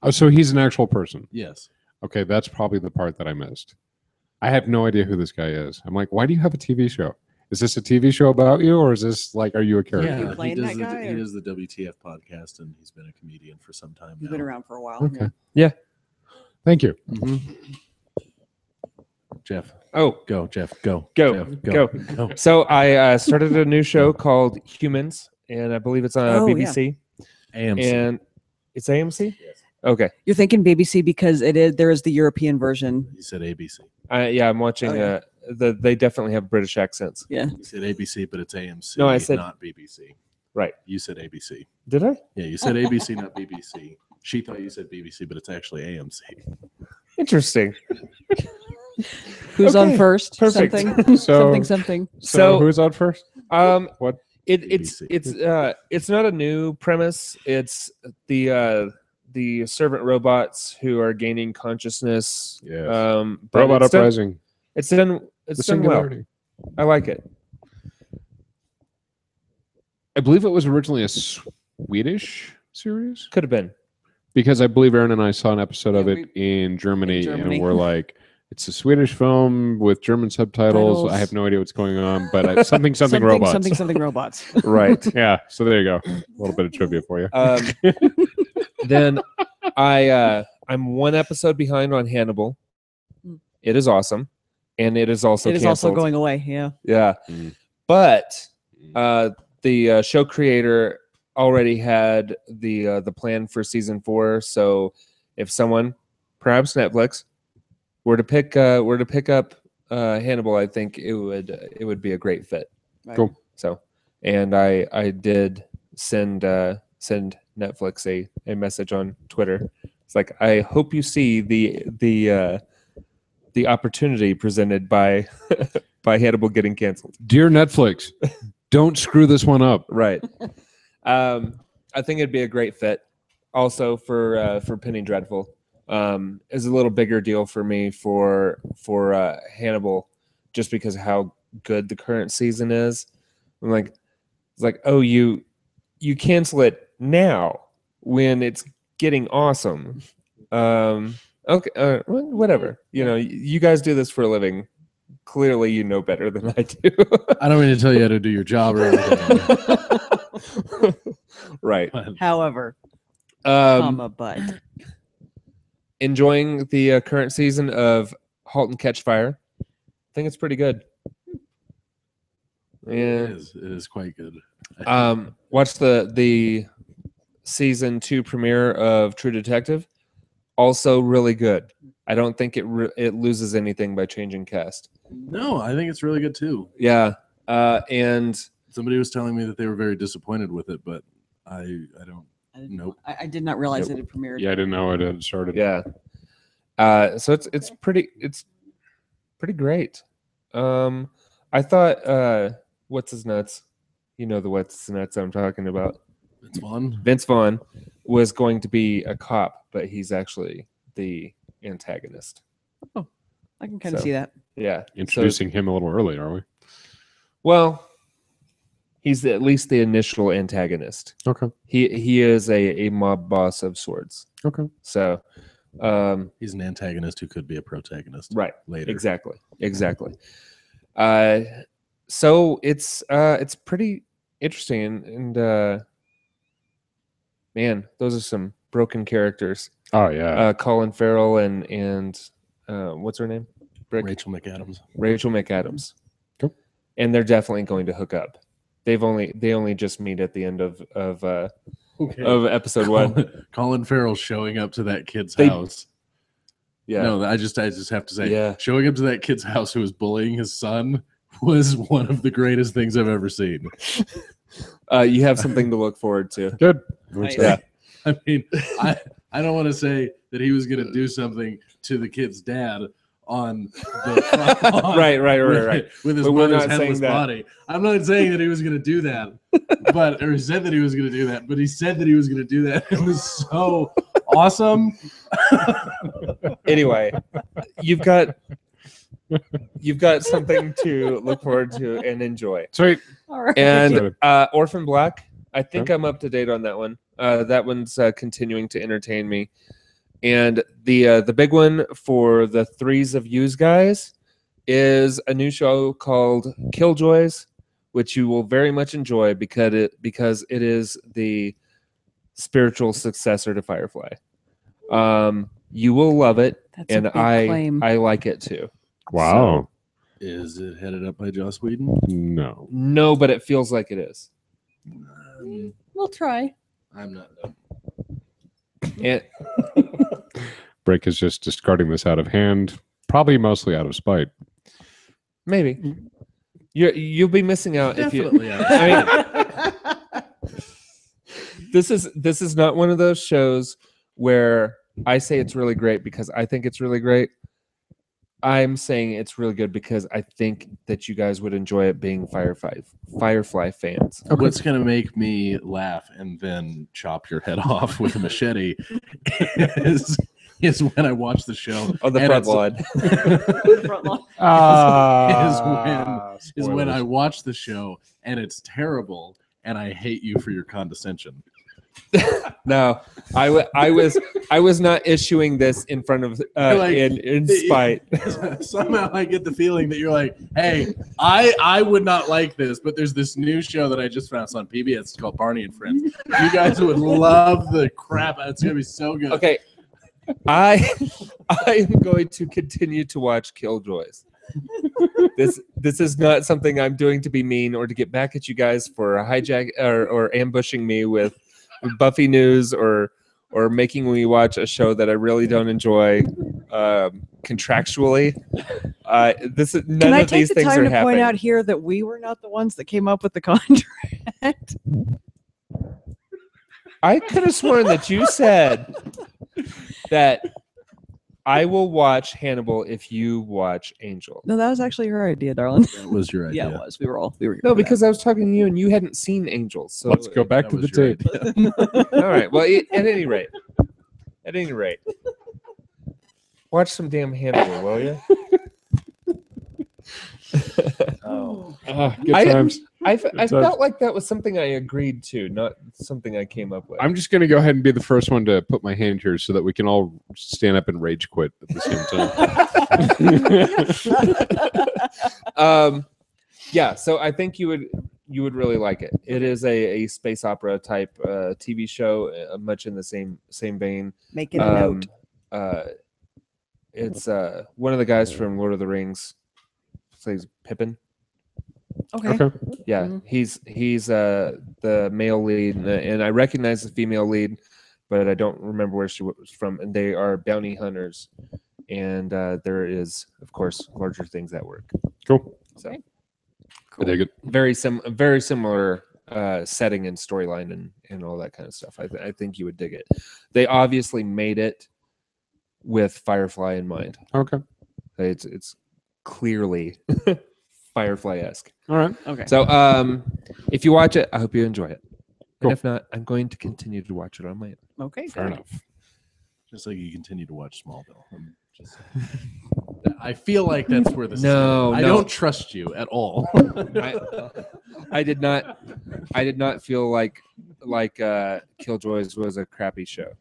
Speaker 2: Oh, so he's an actual person.
Speaker 3: Yes.
Speaker 2: Okay, that's probably the part that I missed. I have no idea who this guy is. I'm like, why do you have a TV show? Is this a TV show about you, or is this like, are you a character?
Speaker 4: You playing
Speaker 3: he
Speaker 4: that
Speaker 3: does
Speaker 4: guy,
Speaker 3: he
Speaker 4: or-
Speaker 3: does the WTF podcast, and he's been a comedian for some time
Speaker 4: He's
Speaker 3: now.
Speaker 4: been around for a while.
Speaker 2: Okay.
Speaker 1: Yeah.
Speaker 2: Thank you.
Speaker 3: Mhm. Jeff,
Speaker 1: Oh,
Speaker 3: go. Jeff, go.
Speaker 1: Go.
Speaker 3: Jeff,
Speaker 1: Go. so I started a new show called Humans, and I believe it's on
Speaker 4: Oh,
Speaker 1: BBC.
Speaker 3: AMC.
Speaker 1: And it's AMC?
Speaker 3: Yes.
Speaker 1: Okay.
Speaker 4: You're thinking BBC because there is the European version.
Speaker 3: You said ABC.
Speaker 1: Yeah, I'm watching.
Speaker 4: Oh, yeah.
Speaker 1: They definitely have British accents.
Speaker 4: Yeah.
Speaker 3: You said ABC, but it's AMC.
Speaker 1: No, I said-
Speaker 3: not BBC.
Speaker 1: Right.
Speaker 3: You said ABC.
Speaker 1: Did I?
Speaker 3: Yeah, you said ABC, not BBC. She thought you said BBC, but it's actually AMC.
Speaker 1: Interesting.
Speaker 4: Who's on
Speaker 1: Okay,
Speaker 4: first?
Speaker 1: perfect.
Speaker 4: Something.
Speaker 2: So,
Speaker 4: something.
Speaker 2: so
Speaker 1: So-
Speaker 2: who's on first? What?
Speaker 1: It's
Speaker 3: BBC.
Speaker 1: it's not a new premise. It's the servant robots who are gaining consciousness.
Speaker 2: Yes.
Speaker 1: But
Speaker 2: Robot
Speaker 1: it's done-
Speaker 2: Uprising.
Speaker 1: It's done.
Speaker 2: The
Speaker 1: It's done well.
Speaker 2: Singularity.
Speaker 1: I like it.
Speaker 2: I believe it was originally a Swedish series
Speaker 1: Could have been.
Speaker 2: because I believe Aaron and I saw an episode of
Speaker 4: Yeah,
Speaker 2: it in Germany,
Speaker 4: Germany.
Speaker 2: and we're like, it's a Swedish film with German subtitles.
Speaker 4: Titles.
Speaker 2: I have no idea what's going on, but something robots.
Speaker 4: Something robots.
Speaker 1: Right.
Speaker 2: Yeah, so there you go. A little bit of trivia for you.
Speaker 1: Then I'm one episode behind on Hannibal.
Speaker 4: Mm.
Speaker 1: It is awesome, and it is also
Speaker 4: It is also
Speaker 1: canceled.
Speaker 4: going away. Yeah.
Speaker 1: Yeah,
Speaker 2: Mm.
Speaker 1: but the show creator already had the plan for season 4. So if someone, perhaps Netflix, were to pick up Hannibal, I think it would be a great fit.
Speaker 4: Right.
Speaker 2: Cool.
Speaker 1: So, and I did send Netflix a message on Twitter. It's like, I hope you see the opportunity presented by by Hannibal getting canceled.
Speaker 2: Dear Netflix, don't screw this one up.
Speaker 1: Right. I think it'd be a great fit. Also for Penny Dreadful, is a little bigger deal for me for Hannibal, just because of how good the current season is. I'm like, it's like, oh, you cancel it now when it's getting awesome. Okay. Whatever. You know, you guys do this for a living. Clearly, you know better than I do.
Speaker 3: I don't mean to tell you how to do your job or anything.
Speaker 1: Right.
Speaker 4: However,
Speaker 1: Um,
Speaker 4: but
Speaker 1: enjoying the current season of *Halt and Catch Fire*. I think it's pretty good. Yeah.
Speaker 3: It is quite good.
Speaker 1: Watch the season 2 premiere of *True Detective*. Also really good. I don't think it loses anything by changing cast.
Speaker 3: No, I think it's really good too.
Speaker 1: Yeah. And
Speaker 3: Somebody was telling me that they were very disappointed with it, but I don't. Nope.
Speaker 4: I did not realize it had premiered.
Speaker 2: Yeah, I didn't know it had started.
Speaker 1: yeah. So it's pretty great. I thought what's his nuts? You know the what's his nuts I'm talking about.
Speaker 3: It's fun.
Speaker 1: Vince Vaughn was going to be a cop, but he's actually the antagonist.
Speaker 4: I can kind of
Speaker 1: So,
Speaker 4: see that.
Speaker 1: Yeah.
Speaker 2: Introducing him a little early, are we?
Speaker 1: Well, he's at least the initial antagonist.
Speaker 2: Okay.
Speaker 1: He is a mob boss of sorts.
Speaker 2: Okay.
Speaker 1: So
Speaker 3: He's an antagonist who could be a protagonist.
Speaker 1: right.
Speaker 3: Later.
Speaker 1: Exactly. So it's pretty interesting and man, those are some broken characters.
Speaker 2: Oh yeah.
Speaker 1: Colin Farrell and what's her name?
Speaker 3: Rachel McAdams.
Speaker 1: Rachel McAdams.
Speaker 2: Cool.
Speaker 1: And they're definitely going to hook up. They only just meet at the end of episode 1.
Speaker 3: Colin Farrell showing up to that kid's
Speaker 1: They-
Speaker 3: house.
Speaker 1: Yeah.
Speaker 3: No, I just have to say,
Speaker 1: Yeah.
Speaker 3: showing up to that kid's house who was bullying his son was one of the greatest things I've ever seen.
Speaker 1: You have something to look forward to.
Speaker 2: Good.
Speaker 1: Yeah.
Speaker 3: I mean, I don't want to say that he was going to do something to the kid's dad on the
Speaker 1: Right.
Speaker 3: with his
Speaker 1: But we're
Speaker 3: mother's
Speaker 1: not saying
Speaker 3: headless
Speaker 1: that.
Speaker 3: body. I'm not saying that he was going to do that, or he said that he was going to do that, but he said that he was going to do that. It was so awesome.
Speaker 1: Anyway, you've got something to look forward to and enjoy.
Speaker 2: Sweet.
Speaker 4: All right.
Speaker 1: And Orphan Black, I think
Speaker 2: Okay.
Speaker 1: I'm up to date on that one. That one's continuing to entertain me. And the big one for the threes of yous guys is a new show called Killjoys, which you will very much enjoy because it is the spiritual successor to Firefly. You will love it,
Speaker 4: That's a
Speaker 1: and
Speaker 4: big claim.
Speaker 1: I like it too.
Speaker 2: Wow.
Speaker 3: Is it headed up by Joss Whedon?
Speaker 2: No.
Speaker 1: No, but it feels like it is.
Speaker 4: We'll try.
Speaker 3: I'm not.
Speaker 1: And
Speaker 2: Brick is just discarding this out of hand, probably mostly out of spite.
Speaker 1: maybe you'll be missing out if you.
Speaker 3: Definitely.
Speaker 1: I mean, this is not one of those shows where I say it's really great because I think it's really great. I'm saying it's really good because I think that you guys would enjoy it being Firefly fans.
Speaker 3: What's going to make me laugh and then chop your head off with a machete is when I watch the show.
Speaker 1: On the
Speaker 3: and
Speaker 1: front
Speaker 3: it's-
Speaker 1: lawn.
Speaker 4: Front lawn.
Speaker 3: is when I watch the show and it's terrible and I hate you for your condescension.
Speaker 1: No, I was not issuing this in front of
Speaker 3: Like,
Speaker 1: in spite.
Speaker 3: Somehow I get the feeling that you're like, hey, I would not like this, but there's this new show that I just found. It's on PBS. It's called Barney and Friends. You guys would love the crap. It's gonna be so good.
Speaker 1: Okay, I am going to continue to watch Killjoys. This is not something I'm doing to be mean or to get back at you guys for hijack or ambushing me with Buffy news or making me watch a show that I really don't enjoy contractually. This is none
Speaker 4: Can I
Speaker 1: of these
Speaker 4: take the
Speaker 1: things
Speaker 4: time
Speaker 1: are
Speaker 4: to
Speaker 1: happening.
Speaker 4: point out here that we were not the ones that came up with the contract?
Speaker 1: I could have sworn that you said that I will watch Hannibal if you watch Angel.
Speaker 4: No, that was actually your idea, darling.
Speaker 3: That was your idea.
Speaker 4: Yeah, it was. We were here
Speaker 1: No,
Speaker 4: for that.
Speaker 1: because I was talking to you and you hadn't seen Angel. So
Speaker 2: Let's go back
Speaker 3: That
Speaker 2: to the
Speaker 3: was your
Speaker 2: tape.
Speaker 3: idea.
Speaker 1: All right. Well, at any rate, watch some damn Hannibal, will you?
Speaker 4: Oh.
Speaker 2: Good
Speaker 1: I-
Speaker 2: times.
Speaker 1: I
Speaker 2: It's
Speaker 1: felt like that was something I agreed to, not something I came up with.
Speaker 2: I'm just going to go ahead and be the first one to put my hand here so that we can all stand up and rage quit at the same time.
Speaker 1: Yeah, so I think you would really like it. It is a space opera type TV show, much in the same vein.
Speaker 4: Make it a note.
Speaker 1: It's one of the guys from Lord of the Rings plays Pippin.
Speaker 4: Okay.
Speaker 2: Okay.
Speaker 1: Yeah,
Speaker 4: Mhm.
Speaker 1: he's the male lead, and I recognize the female lead, but I don't remember where she was from. And they are bounty hunters, and there is, of course, larger things at work.
Speaker 2: Cool.
Speaker 1: So
Speaker 4: Okay.
Speaker 2: I dig it.
Speaker 1: very similar setting and storyline and all that kind of stuff. I think you would dig it. They obviously made it with Firefly in mind.
Speaker 2: Okay.
Speaker 1: It's clearly Firefly-esque.
Speaker 2: All right.
Speaker 4: Okay.
Speaker 1: So if you watch it, I hope you enjoy it.
Speaker 2: Cool.
Speaker 1: And if not, I'm going to continue to watch it on my own.
Speaker 4: Okay.
Speaker 2: Fair
Speaker 4: good.
Speaker 2: enough.
Speaker 3: Just like you continue to watch Smallville. I feel like that's where this
Speaker 1: No,
Speaker 3: is. I
Speaker 1: no.
Speaker 3: don't trust you at all.
Speaker 1: I did not feel like Killjoys was a crappy show.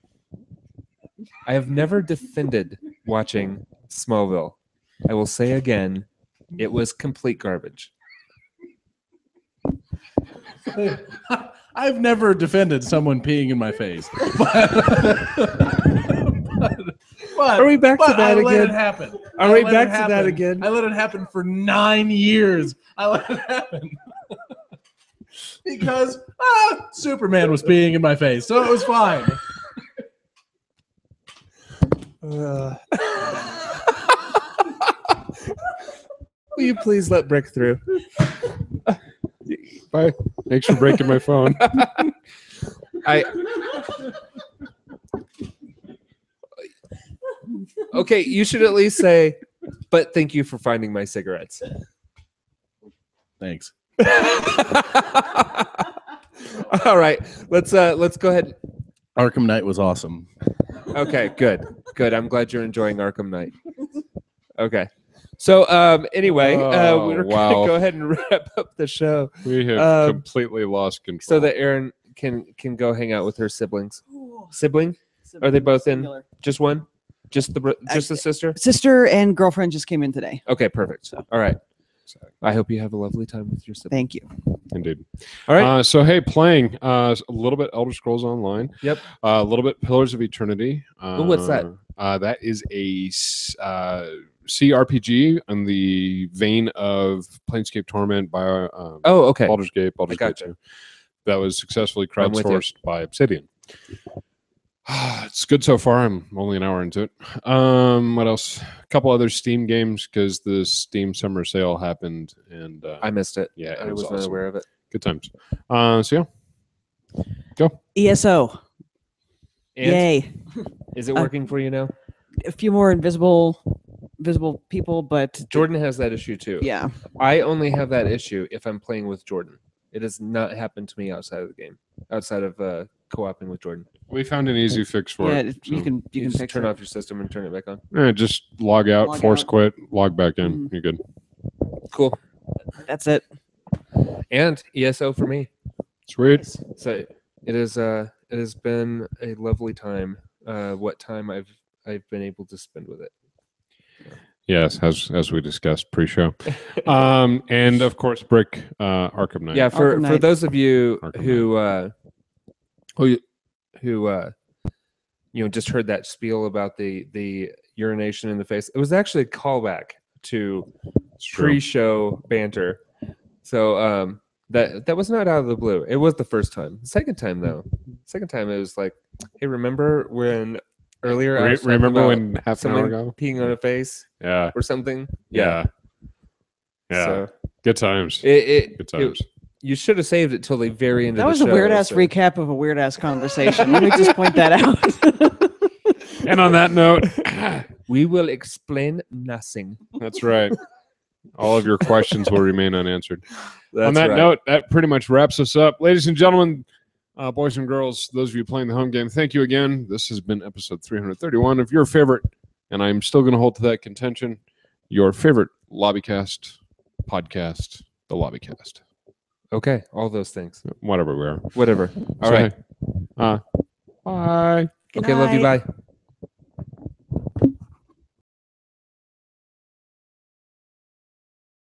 Speaker 1: I have never defended watching Smallville. I will say again, it was complete garbage.
Speaker 3: I've never defended someone peeing in my face. But
Speaker 1: Are we back to
Speaker 3: but
Speaker 1: that
Speaker 3: I let it
Speaker 1: again?
Speaker 3: happen.
Speaker 1: Are
Speaker 3: I
Speaker 1: we
Speaker 3: let
Speaker 1: back
Speaker 3: it
Speaker 1: to that
Speaker 3: happen.
Speaker 1: again?
Speaker 3: I let it happen for 9 years. I let it happen. Because Superman was peeing in my face, so it was fine.
Speaker 1: Will you please let Brick through?
Speaker 2: Bye. Thanks for breaking my phone.
Speaker 1: Okay, you should at least say, but thank you for finding my cigarettes.
Speaker 3: Thanks.
Speaker 1: All right, let's go ahead.
Speaker 3: Arkham Knight was awesome.
Speaker 1: Okay, good. I'm glad you're enjoying Arkham Knight. Okay. So anyway,
Speaker 2: Oh,
Speaker 1: we're
Speaker 2: wow.
Speaker 1: gonna go ahead and wrap up the show
Speaker 2: We have
Speaker 1: Um,
Speaker 2: completely lost control.
Speaker 1: so that Erin can go hang out with her siblings. Sibling? Are they both in?
Speaker 4: Singular.
Speaker 1: Just one? Just the sister?
Speaker 4: Sister and girlfriend just came in today.
Speaker 1: Okay, perfect. All right. I hope you have a lovely time with your sibling.
Speaker 4: Thank you.
Speaker 2: Indeed.
Speaker 1: All right.
Speaker 2: So hey, playing a little bit Elder Scrolls Online.
Speaker 1: Yep.
Speaker 2: A little bit Pillars of Eternity.
Speaker 1: Ooh, what's that?
Speaker 2: That is a CRPG in the vein of Planescape Torment by
Speaker 1: Oh, okay.
Speaker 2: Baldur's Gate, Baldur's Gate
Speaker 1: gotcha.
Speaker 2: 2. That was successfully
Speaker 1: I'm with you.
Speaker 2: crowdsourced by Obsidian. It's good so far. I'm only an hour into it. What else? A couple other Steam games because the Steam Summer Sale happened, and
Speaker 1: I missed it.
Speaker 2: yeah, it
Speaker 1: I
Speaker 2: was
Speaker 1: was not
Speaker 2: awesome.
Speaker 1: aware of it.
Speaker 2: Good times. So yeah,
Speaker 4: ESO.
Speaker 1: And
Speaker 4: Yay.
Speaker 1: is it working for you now?
Speaker 4: A few more visible people, but
Speaker 1: Jordan has that issue too.
Speaker 4: yeah.
Speaker 1: I only have that issue if I'm playing with Jordan. It has not happened to me outside of the game, outside of co-oping with Jordan.
Speaker 2: we found an easy fix for
Speaker 4: Yeah,
Speaker 2: it.
Speaker 4: you
Speaker 2: so-
Speaker 4: can
Speaker 1: You just
Speaker 4: fix
Speaker 1: turn
Speaker 4: it.
Speaker 1: off your system and turn it back on.
Speaker 2: Just log out,
Speaker 4: Log
Speaker 2: force
Speaker 4: out.
Speaker 2: quit, log back in.
Speaker 4: Mhm.
Speaker 2: You're good.
Speaker 1: Cool.
Speaker 4: That's it.
Speaker 1: And ESO for me.
Speaker 2: Sweet.
Speaker 1: So it has been a lovely time. What time I've been able to spend with it.
Speaker 2: Yes, as we discussed pre-show, and of course, Brick Arkham Knight.
Speaker 1: Yeah, for
Speaker 4: Arkham Knight.
Speaker 1: those of you
Speaker 2: Arkham
Speaker 1: who just heard that spiel about the urination in the face, it was actually a callback to
Speaker 2: It's true.
Speaker 1: pre-show banter. So that was not out of the blue. It was the first time. The second time though, it was like, hey, remember when earlier I was talking
Speaker 2: Remember
Speaker 1: about
Speaker 2: when half an hour
Speaker 1: someone
Speaker 2: ago?
Speaker 1: peeing on a face
Speaker 2: Yeah,
Speaker 1: or something?
Speaker 2: yeah.
Speaker 1: So
Speaker 2: Good times.
Speaker 1: it
Speaker 2: Good times.
Speaker 1: you should have saved it till the very end
Speaker 4: That
Speaker 1: of
Speaker 4: was
Speaker 1: the
Speaker 4: a
Speaker 1: show.
Speaker 4: weird ass
Speaker 1: so-
Speaker 4: recap of a weird ass conversation. Let me just point that out.
Speaker 2: And on that note,
Speaker 1: We will explain nothing.
Speaker 2: that's right. All of your questions will remain unanswered.
Speaker 1: That's
Speaker 2: On that
Speaker 1: right.
Speaker 2: note, that pretty much wraps us up. Ladies and gentlemen, boys and girls, those of you playing the home game, thank you again. This has been episode 331 of your favorite, and I'm still going to hold to that contention, your favorite Lobbycast podcast, the Lobbycast.
Speaker 1: Okay, all those things.
Speaker 2: Whatever we are.
Speaker 1: Whatever. All
Speaker 2: So,
Speaker 1: right.
Speaker 2: hey, bye.
Speaker 4: Good
Speaker 1: Okay, love you.
Speaker 4: night.
Speaker 1: Bye.